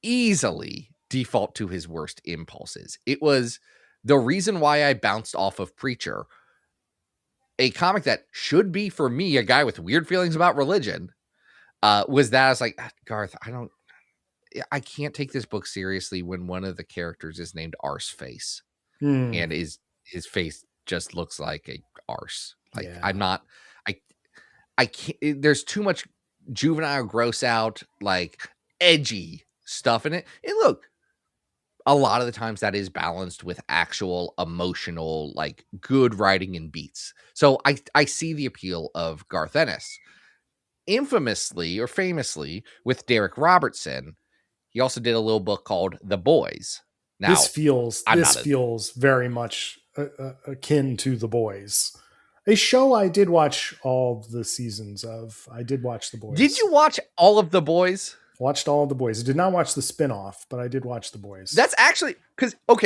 easily default to his worst impulses. It was the reason why I bounced off of Preacher, a comic that should be for me a guy with weird feelings about religion. Was that I was like, Garth, I can't take this book seriously when one of the characters is named Arseface and his face just looks like a arse. Like Yeah. I'm not, I can't. There's too much juvenile, gross out, like edgy stuff in it. And look, a lot of the times that is balanced with actual emotional, like good writing and beats. So I see the appeal of Garth Ennis. Infamously or famously with Derek Robertson, he also did a little book called The Boys. Now, this feels very much akin to The Boys, a show I did watch all the seasons of. I did watch The Boys. Did you watch all of The Boys? Watched all of The Boys. I did not watch the spinoff, but I did watch The Boys. That's actually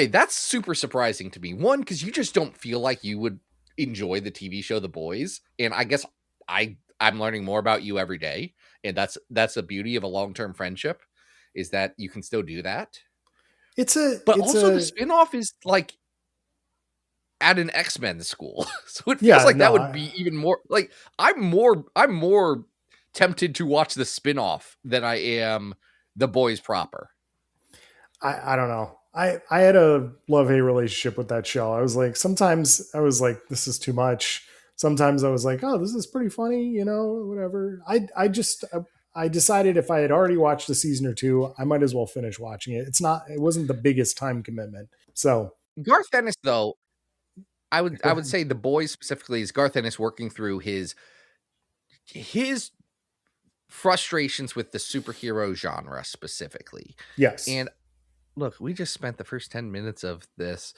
that's super surprising to me. One, because you just don't feel like you would enjoy the TV show The Boys, and I guess I'm learning more about you every day, and that's the beauty of a long-term friendship, is that you can still do that. The spinoff is like at an X-Men school, so it feels that would be even more like I'm more tempted to watch the spinoff than I am The Boys proper. I don't know. I had a love-hate relationship with that show. I was like, sometimes I was like, this is too much. Sometimes I was like, oh, this is pretty funny, whatever. I decided if I had already watched a season or two, I might as well finish watching it. It wasn't the biggest time commitment. So Garth Ennis, though, I would say The Boys specifically is Garth Ennis working through his frustrations with the superhero genre specifically. Yes. And look, we just spent the first 10 minutes of this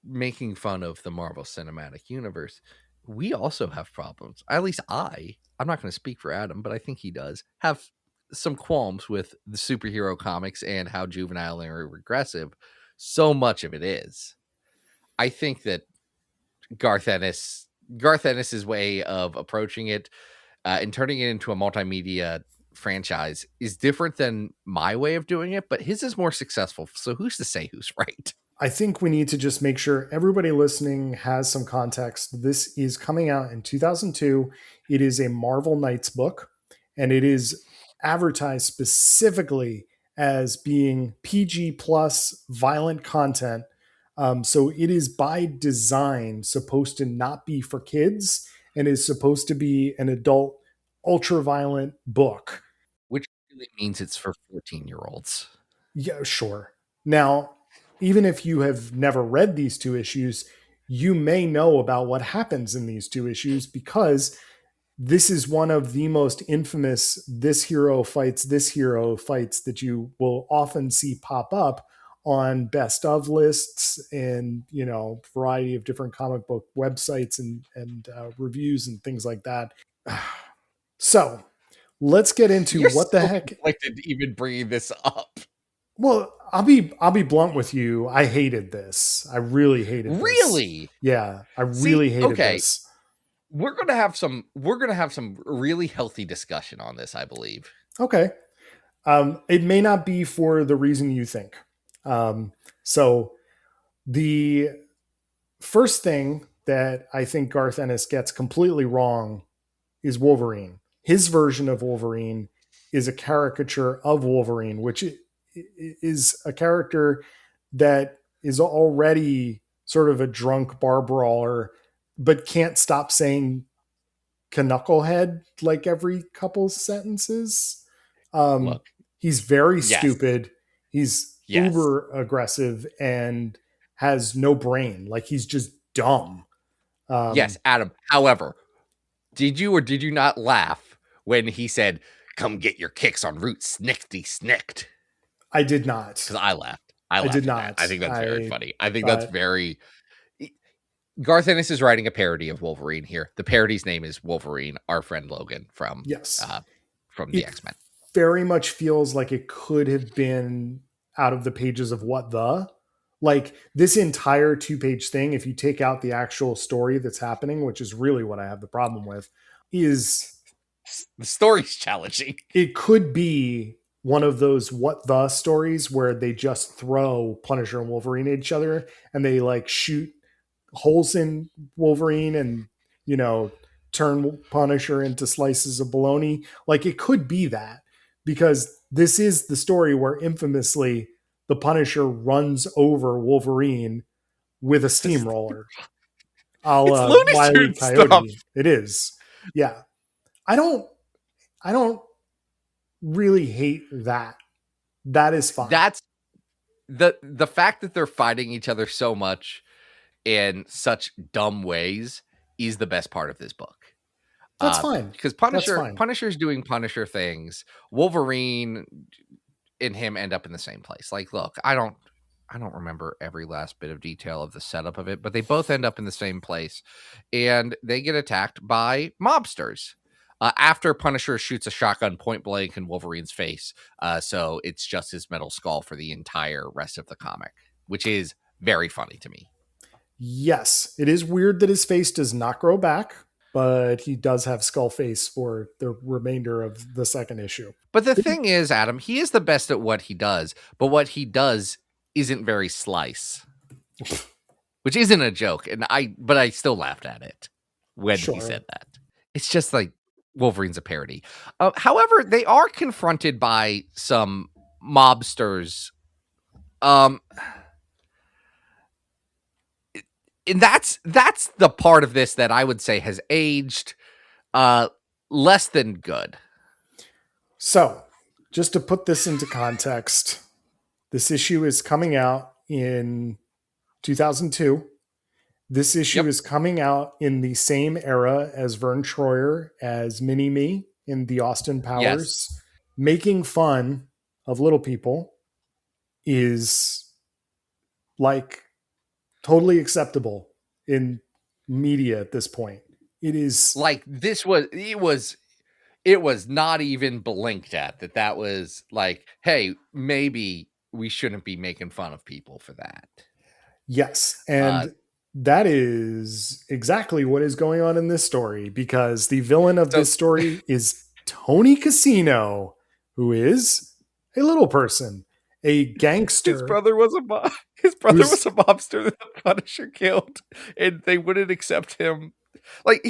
making fun of the Marvel Cinematic Universe. We also have problems. At least I'm not going to speak for Adam, but I think he does have some qualms with the superhero comics and how juvenile and regressive so much of it is. I think that Garth Ennis's way of approaching it and turning it into a multimedia franchise is different than my way of doing it, but his is more successful. So who's to say who's right? I think we need to just make sure everybody listening has some context. This is coming out in 2002. It is a Marvel Knights book, and it is advertised specifically as being PG plus violent content. So it is by design supposed to not be for kids and is supposed to be an adult ultra-violent book. Which really means it's for 14-year-olds. Yeah, sure. Now, even if you have never read these two issues, you may know about what happens in these two issues because this is one of the most infamous this hero fights that you will often see pop up on best of lists and, variety of different comic book websites and reviews and things like that. So let's get into what the heck. Conflicted even bringing this up. Well, I'll be blunt with you. I hated this. I really hated this. Really? Yeah, I really hated this. We're gonna have some really healthy discussion on this, I believe. Okay. It may not be for the reason you think. So the first thing that I think Garth Ennis gets completely wrong is Wolverine. His version of Wolverine is a caricature of Wolverine, which is a character that is already sort of a drunk bar brawler, but can't stop saying knucklehead like every couple sentences. He's very stupid. He's uber aggressive and has no brain. Like he's just dumb. Yes, Adam. However, Did you or did you not laugh when he said, "Come get your kicks on Root Snickety Snicked"? I did not. Because I laughed. I I laughed did at that. not. I think that's very I funny. I think that's thought, very. Garth Ennis is writing a parody of Wolverine here. The parody's name is Wolverine, our friend Logan yes. from the It X-Men. very much feels like it could have been out of the pages of What the? Like this entire 2-page thing, if you take out the actual story that's happening, which is really what I have the problem with, is The story's challenging. it could be one of those What the stories where they just throw Punisher and Wolverine at each other and they like shoot holes in Wolverine and, you know, turn Punisher into slices of bologna. Like it could be that, because this is the story where infamously the Punisher runs over Wolverine with a steamroller. A It's la Looney Wile E. Tunes Coyote. stuff. It is. Yeah. I don't really hate that. That is fine. That's the fact that they're fighting each other so much in such dumb ways is the best part of this book. That's fine. Because That's fine. Punisher's doing Punisher things. Wolverine and him end up in the same place. Like, look, I don't remember every last bit of detail of the setup of it, but they both end up in the same place, and they get attacked by mobsters. After Punisher shoots a shotgun point blank in Wolverine's face, so it's just his metal skull for the entire rest of the comic, which is very funny to me. Yes, it is weird that his face does not grow back, but he does have skull face for the remainder of the second issue. But the thing is, Adam, he is the best at what he does, but what he does isn't very slice, which isn't a joke. But I still laughed at it when he said that. It's just like Wolverine's a parody. However, they are confronted by some mobsters. And that's the part of this that I would say has aged less than good. So, just to put this into context, this issue is coming out in 2002. This issue is coming out in the same era as Vern Troyer as Mini-Me in the Austin Powers. Yes. Making fun of little people is like totally acceptable in media at this point. It is like it was not even blinked at that was like, hey, maybe we shouldn't be making fun of people for that. Yes. And that is exactly what is going on in this story, because the villain of this story is Tony Casino, who is a little person, a gangster. His brother was a mobster that the Punisher killed, and they wouldn't accept him. Like,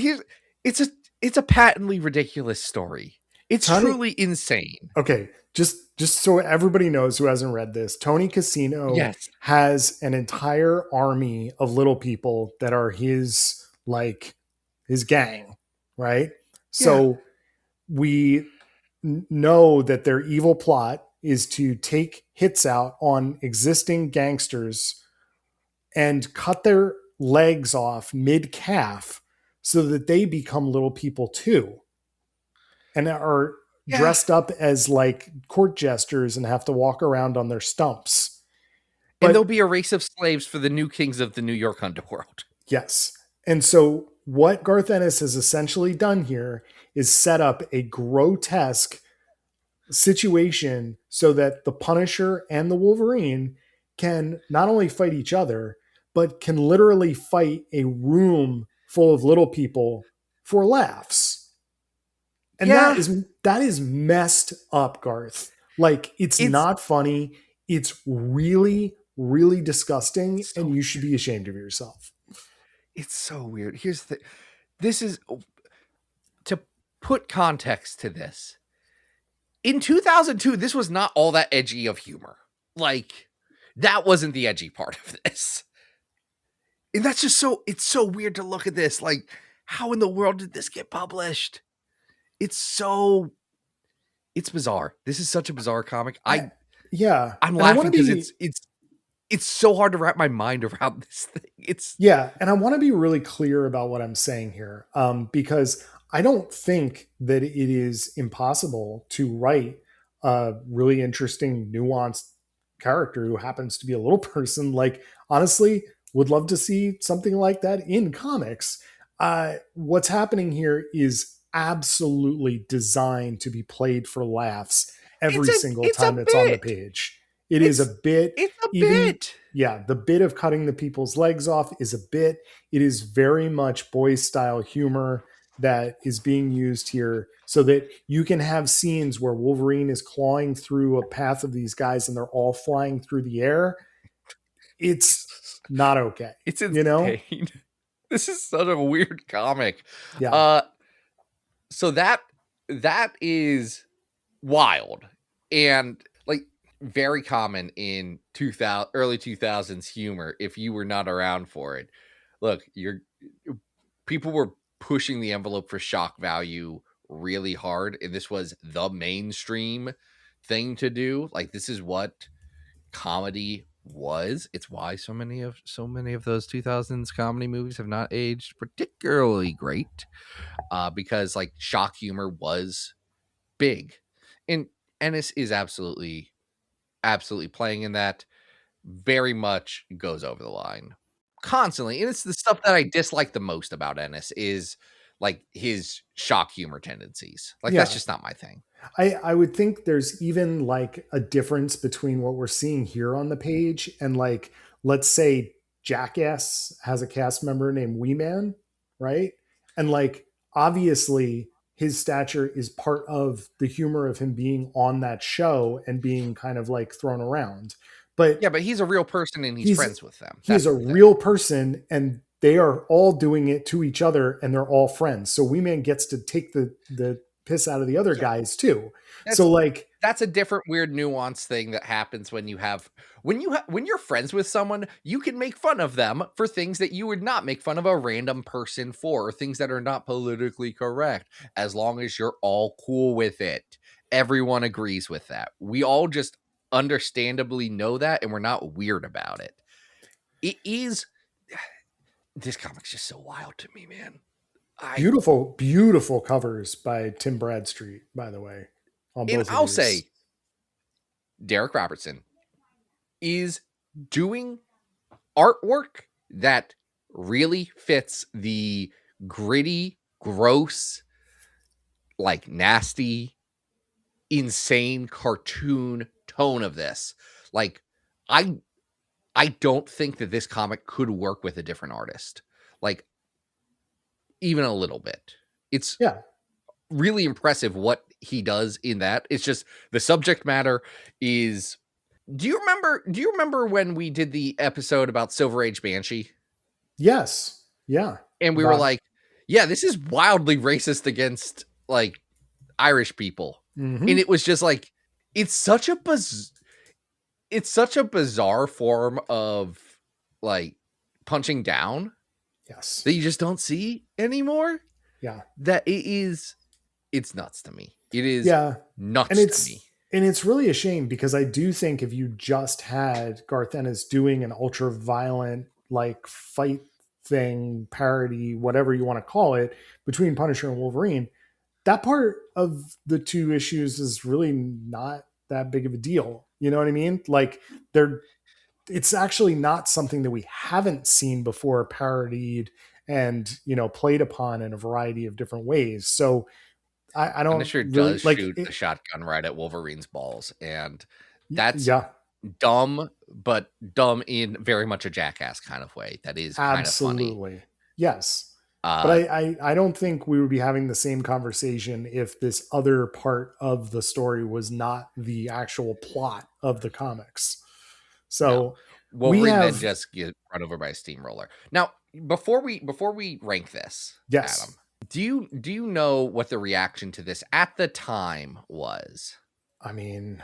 it's a patently ridiculous story. It's truly insane. Okay, just so everybody knows who hasn't read this, Tony Casino has an entire army of little people that are his gang, right? So we know that their evil plot is to take hits out on existing gangsters and cut their legs off mid-calf so that they become little people too, and are dressed up as like court jesters and have to walk around on their stumps. And there'll be a race of slaves for the new kings of the New York underworld. Yes. And so what Garth Ennis has essentially done here is set up a grotesque situation so that the Punisher and the Wolverine can not only fight each other, but can literally fight a room full of little people for laughs. And that is messed up, Garth. Like, it's not funny. It's really, really disgusting, and you should be ashamed of yourself. It's so weird. Here's the thing. This is, to put context to this, in 2002, this was not all that edgy of humor. Like, that wasn't the edgy part of this. And that's just it's so weird to look at this. Like, how in the world did this get published? It's bizarre. This is such a bizarre comic. I'm laughing because it's so hard to wrap my mind around this thing. And I want to be really clear about what I'm saying here, because I don't think that it is impossible to write a really interesting, nuanced character who happens to be a little person. Like, honestly, would love to see something like that in comics. What's happening here is absolutely designed to be played for laughs every single It's a time it's on the bit. page. It is a bit, It's a even, bit. yeah, the bit of cutting the people's legs off is a bit. It is very much boys style humor that is being used here so that you can have scenes where Wolverine is clawing through a path of these guys and they're all flying through the air. It's not okay. It's You know? insane. This is such a weird comic. Yeah. So that is wild and like very common in early 2000s humor if you were not around for it. Look, people were pushing the envelope for shock value really hard, and this was the mainstream thing to do. Like, this is what comedy was. It's why so many of those 2000s comedy movies have not aged particularly great, because like shock humor was big, and Ennis is absolutely playing in that. Very much goes over the line constantly, and it's the stuff that I dislike the most about Ennis is like his shock humor tendencies. Like, that's Yeah. just not my thing. I would think there's even like a difference between what we're seeing here on the page and, like, let's say Jackass has a cast member named Wee Man, right? And like, obviously his stature is part of the humor of him being on that show and being kind of like thrown around. But Yeah, but he's a real person and he's friends with them. he's a real person and they are all doing it to each other and they're all friends. So Wee Man gets to take the piss out of the other guys too. So like, that's a different weird nuance thing that happens when you're friends with someone. You can make fun of them for things that you would not make fun of a random person for, or things that are not politically correct, as long as you're all cool with it. Everyone agrees with that. We all just understandably know that, and we're not weird about it. It is This comic's just so wild to me, man. beautiful covers by Tim Bradstreet, by the way, on And both of I'll these. say Derek Robertson is doing artwork that really fits the gritty, gross, like nasty, insane cartoon tone of this. Like, I don't think that this comic could work with a different artist. Like, even a little bit. It's Yeah. really impressive what he does in that. It's just the subject matter is. Do you remember when we did the episode about Silver Age Banshee? Yes. Yeah. And we were like, yeah, this is wildly racist against like Irish people. Mhm. And it was just like, it's such a bizarre form of like punching down Yes. that you just don't see anymore. Yeah. That it's nuts to me. It is nuts to me. And it's really a shame because I do think if you just had Garth Ennis doing an ultra violent like fight thing, parody, whatever you want to call it, between Punisher and Wolverine, that part of the two issues is really not that big of a deal. You know what I mean? Like, it's actually not something that we haven't seen before parodied and, you know, played upon in a variety of different ways. So I don't Punisher really does like shoot it. the shotgun right at Wolverine's balls, and that's Yeah, dumb, but dumb in very much a Jackass kind of way. That is kind of funny. absolutely. Yes. But I don't think we would be having the same conversation if this other part of the story was not the actual plot of the comics. So Wolverine then just get run over by a steamroller. Now, before we rank this, yes. Adam, do you know what the reaction to this at the time was? I mean,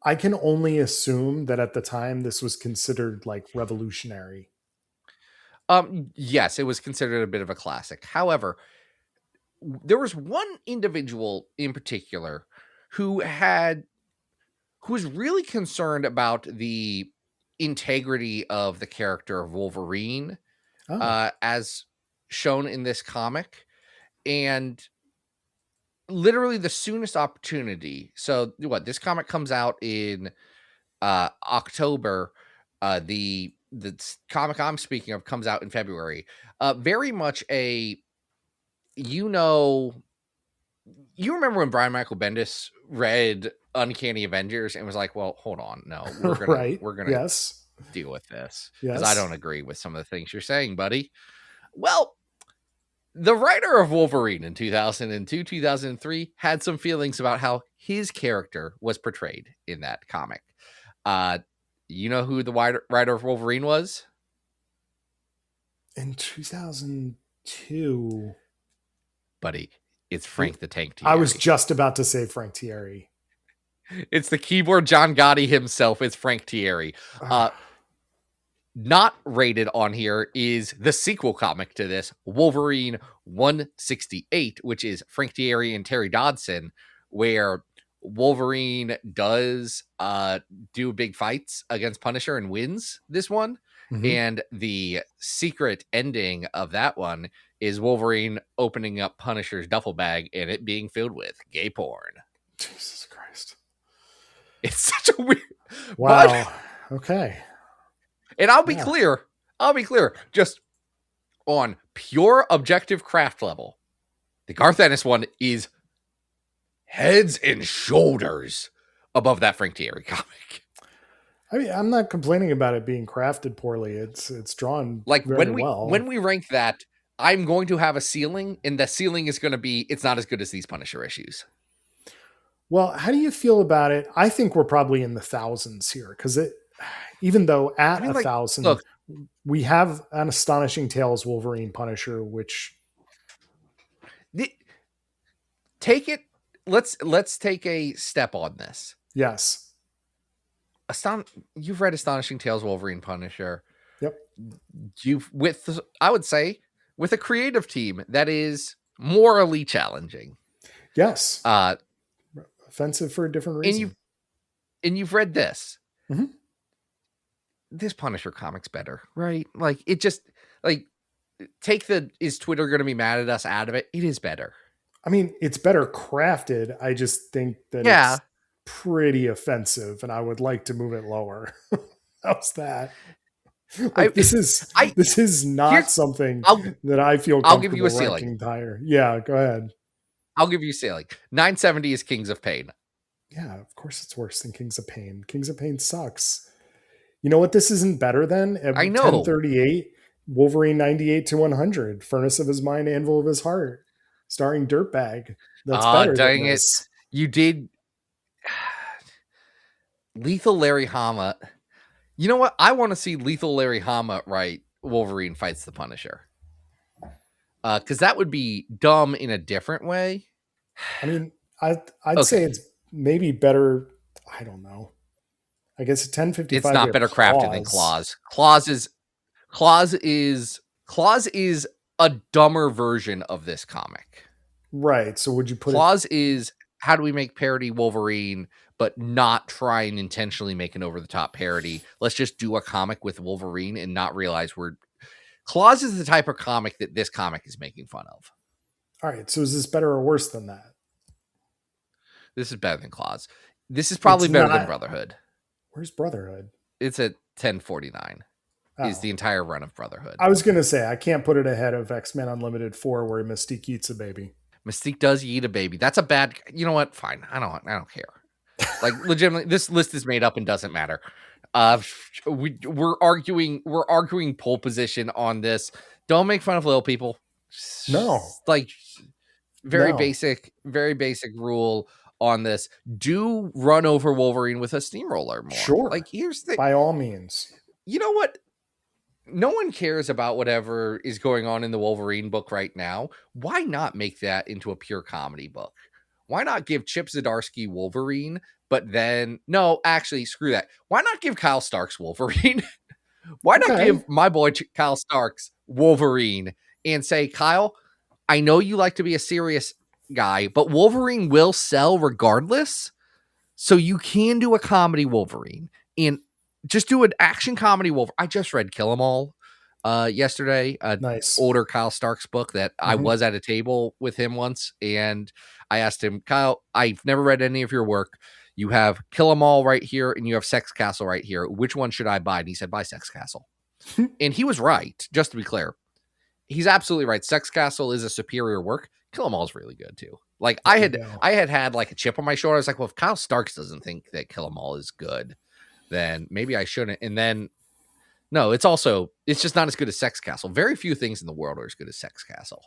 I can only assume that at the time this was considered like revolutionary. Yes, it was considered a bit of a classic. However, there was one individual in particular who was really concerned about the integrity of the character of Wolverine, Oh. as shown in this comic. And literally the soonest opportunity. So what, this comic comes out in October. The comic I'm speaking of comes out in February. Very much you remember when Brian Michael Bendis read Uncanny Avengers and was like, well, hold on, no, we're gonna Yes. deal with this because Yes. I don't agree with some of the things you're saying, buddy. Well, the writer of Wolverine in 2002, 2003 had some feelings about how his character was portrayed in that comic. You know who the writer of Wolverine was? In 2002. Buddy, it's Frank the Tank Thierry. I was just about to say Frank Thierry. It's the keyboard John Gotti himself. It's Frank Thierry. Not rated on here is the sequel comic to this, Wolverine 168, which is Frank Thierry and Terry Dodson, where Wolverine does do big fights against Punisher and wins this one. Mm-hmm. And the secret ending of that one is Wolverine opening up Punisher's duffel bag and it being filled with gay porn. Jesus Christ. It's such a weird... Wow. Okay. And I'll be clear, just on pure objective craft level, the Garth Ennis one is heads and shoulders above that Frank Thierry comic. I mean, I'm not complaining about it being crafted poorly. It's drawn like very well. When we rank that, I'm going to have a ceiling, and the ceiling is going to be, it's not as good as these Punisher issues. Well, how do you feel about it? I think we're probably in the thousands here because even though at 1,000, we have an Astonishing Tales Wolverine Punisher, which take it. Let's take a step on this. Yes. You've read Astonishing Tales Wolverine Punisher. Yep. I would say with a creative team that is morally challenging. Yes. Offensive for a different reason. And you've read this. Mm-hmm. This Punisher comic's better, right? Like it just is Twitter going to be mad at us out of it? It is better. I mean, it's better crafted. I just think that it's pretty offensive and I would like to move it lower. How's that? This is not something that I feel comfortable. I'll give you a ceiling. Higher. Yeah, go ahead. I'll give you a ceiling. 970 is Kings of Pain. Yeah, of course it's worse than Kings of Pain. Kings of Pain sucks. You know what this isn't better than? I know. 1038, Wolverine 98 to 100, Furnace of His Mind, Anvil of His Heart, starring Dirtbag. That's better dang than this. It. You did. Lethal Larry Hama. You know what? I want to see Lethal Larry Hama write Wolverine Fights the Punisher. Because that would be dumb in a different way. I mean, I'd say it's maybe better. I don't know. I guess a 1055. It's not better crafted than Claws. Claws is a dumber version of this comic. Right. So would you put Claws is how do we make parody Wolverine, but not try and intentionally make an over the top parody? Let's just do a comic with Wolverine and not realize Claws is the type of comic that this comic is making fun of. All right. So is this better or worse than that? This is better than Claws. This is probably better than Brotherhood. Where's Brotherhood? It's at 1049. Is the entire run of Brotherhood. I was going to say, I can't put it ahead of X-Men Unlimited 4 where Mystique eats a baby. Mystique does eat a baby. That's a bad, you know what? Fine. I don't care. Like legitimately, this list is made up and doesn't matter. We're arguing pole position on this. Don't make fun of little people. No. Like very basic rule on this. Do run over Wolverine with a steamroller more. Sure. Like here's the by all means. You know what? No one cares about whatever is going on in the Wolverine book right now. Why not make that into a pure comedy book? Why not give Chip Zdarsky Wolverine, but then no, actually screw that. Why not give Kyle Starks Wolverine? Why not give my boy Kyle Starks Wolverine and say, Kyle, I know you like to be a serious guy, but Wolverine will sell regardless. So you can do a comedy Wolverine and just do an action comedy Wolverine. I just read Kill 'Em All. yesterday. Nice. Older Kyle Stark's book that I was at a table with him once, and I asked him, Kyle, I've never read any of your work. You have Kill 'Em All right here, and you have Sex Castle right here. Which one should I buy? And he said, buy Sex Castle. And he was right, just to be clear. He's absolutely right. Sex Castle is a superior work. Kill 'Em All is really good too. Like I had like a chip on my shoulder. I was like, well, if Kyle Starks doesn't think that Kill 'Em All is good, then maybe I shouldn't. And then no, it's just not as good as Sex Castle. Very few things in the world are as good as Sex Castle.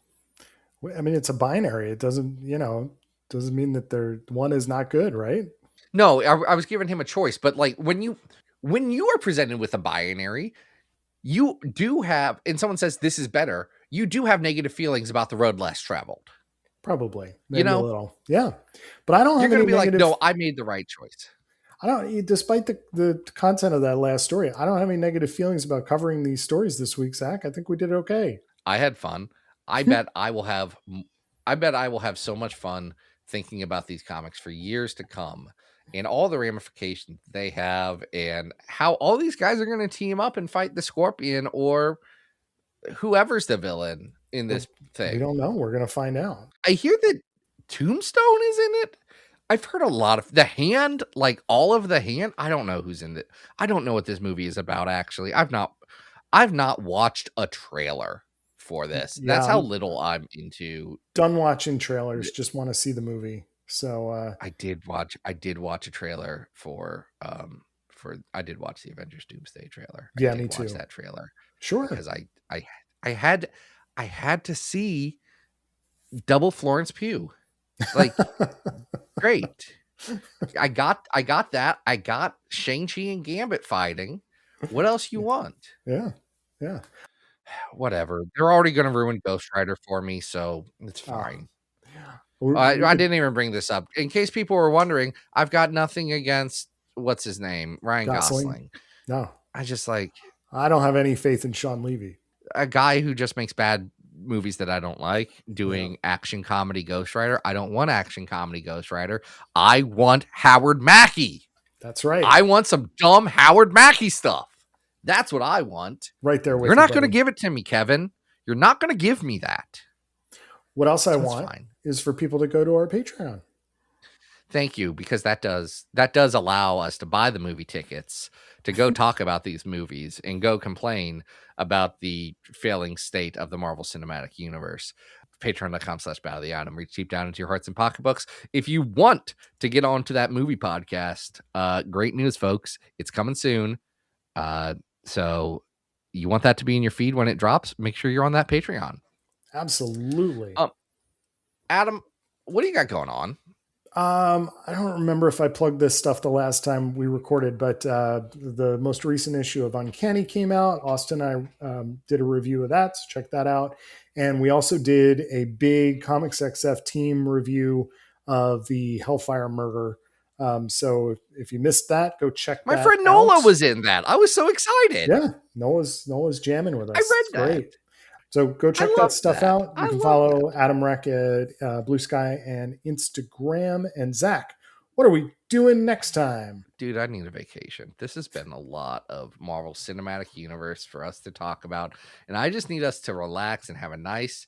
I mean, it's a binary. It doesn't mean that one is not good, right? No, I was giving him a choice, but like when you are presented with a binary, you do have, and someone says this is better, you do have negative feelings about the road less traveled. Probably, maybe a little, yeah. But I don't have any negative. Like, no, I made the right choice. I don't, despite the content of that last story, I don't have any negative feelings about covering these stories this week, Zach. I think we did okay. I had fun. I bet I will have so much fun thinking about these comics for years to come, and all the ramifications they have, and how all these guys are going to team up and fight the Scorpion or whoever's the villain in this thing. We don't know. We're going to find out. I hear that Tombstone is in it. I've heard a lot of the Hand, like all of the Hand. I don't know who's in it. I don't know what this movie is about. Actually, I've not watched a trailer for this. Yeah, that's how little I'm into. Done watching trailers. Just want to see the movie. So I did watch a trailer for I did watch the Avengers Doomsday trailer. Yeah, me too. That trailer. Sure. Because I had to see double Florence Pugh. Like great. I got that. I got Shang-Chi and Gambit fighting. What else you want? Yeah. Whatever. They're already going to ruin Ghost Rider for me, so it's fine. I didn't even bring this up. In case people were wondering, I've got nothing against, what's his name? Ryan Gosling. No. I don't have any faith in Sean Levy. A guy who just makes bad movies that I don't like, doing action comedy Ghost Rider. I don't want action comedy Ghost Rider. I want Howard Mackie. That's right. I want some dumb Howard Mackie stuff. That's what I want. Right there with You're not going to give it to me, Kevin. You're not going to give me that. What else I want is for people to go to our Patreon. Thank you, because that does allow us to buy the movie tickets to go talk about these movies and go complain about the failing state of the Marvel Cinematic Universe. Patreon.com/Battle of the Atom. Reach deep down into your hearts and pocketbooks. If you want to get onto that movie podcast, great news, folks. It's coming soon. So you want that to be in your feed when it drops, make sure you're on that Patreon. Absolutely. Adam, what do you got going on? I don't remember if I plugged this stuff the last time we recorded, but the most recent issue of Uncanny came out. Austin and I did a review of that, so check that out. And we also did a big Comics XF team review of the Hellfire Murder. So if you missed that, go check that out. My friend Nola was in that. I was so excited. Yeah, Noah's jamming with us. I read that. Great. So go check that stuff out. You can follow Adam Rec at Blue Sky and Instagram. And Zach, what are we doing next time? Dude, I need a vacation. This has been a lot of Marvel Cinematic Universe for us to talk about. And I just need us to relax and have a nice,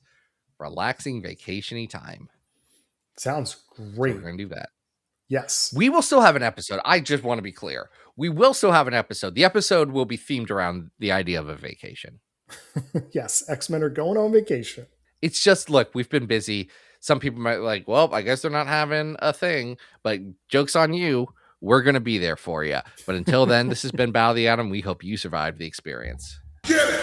relaxing, vacation-y time. Sounds great. So we're going to do that. Yes. We will still have an episode. I just want to be clear. We will still have an episode. The episode will be themed around the idea of a vacation. Yes, X-Men are going on vacation. It's just, look, we've been busy. Some people might be like, well, I guess they're not having a thing, but joke's on you. We're going to be there for you. But until then, this has been Battle of the Atom. We hope you survived the experience. Get it!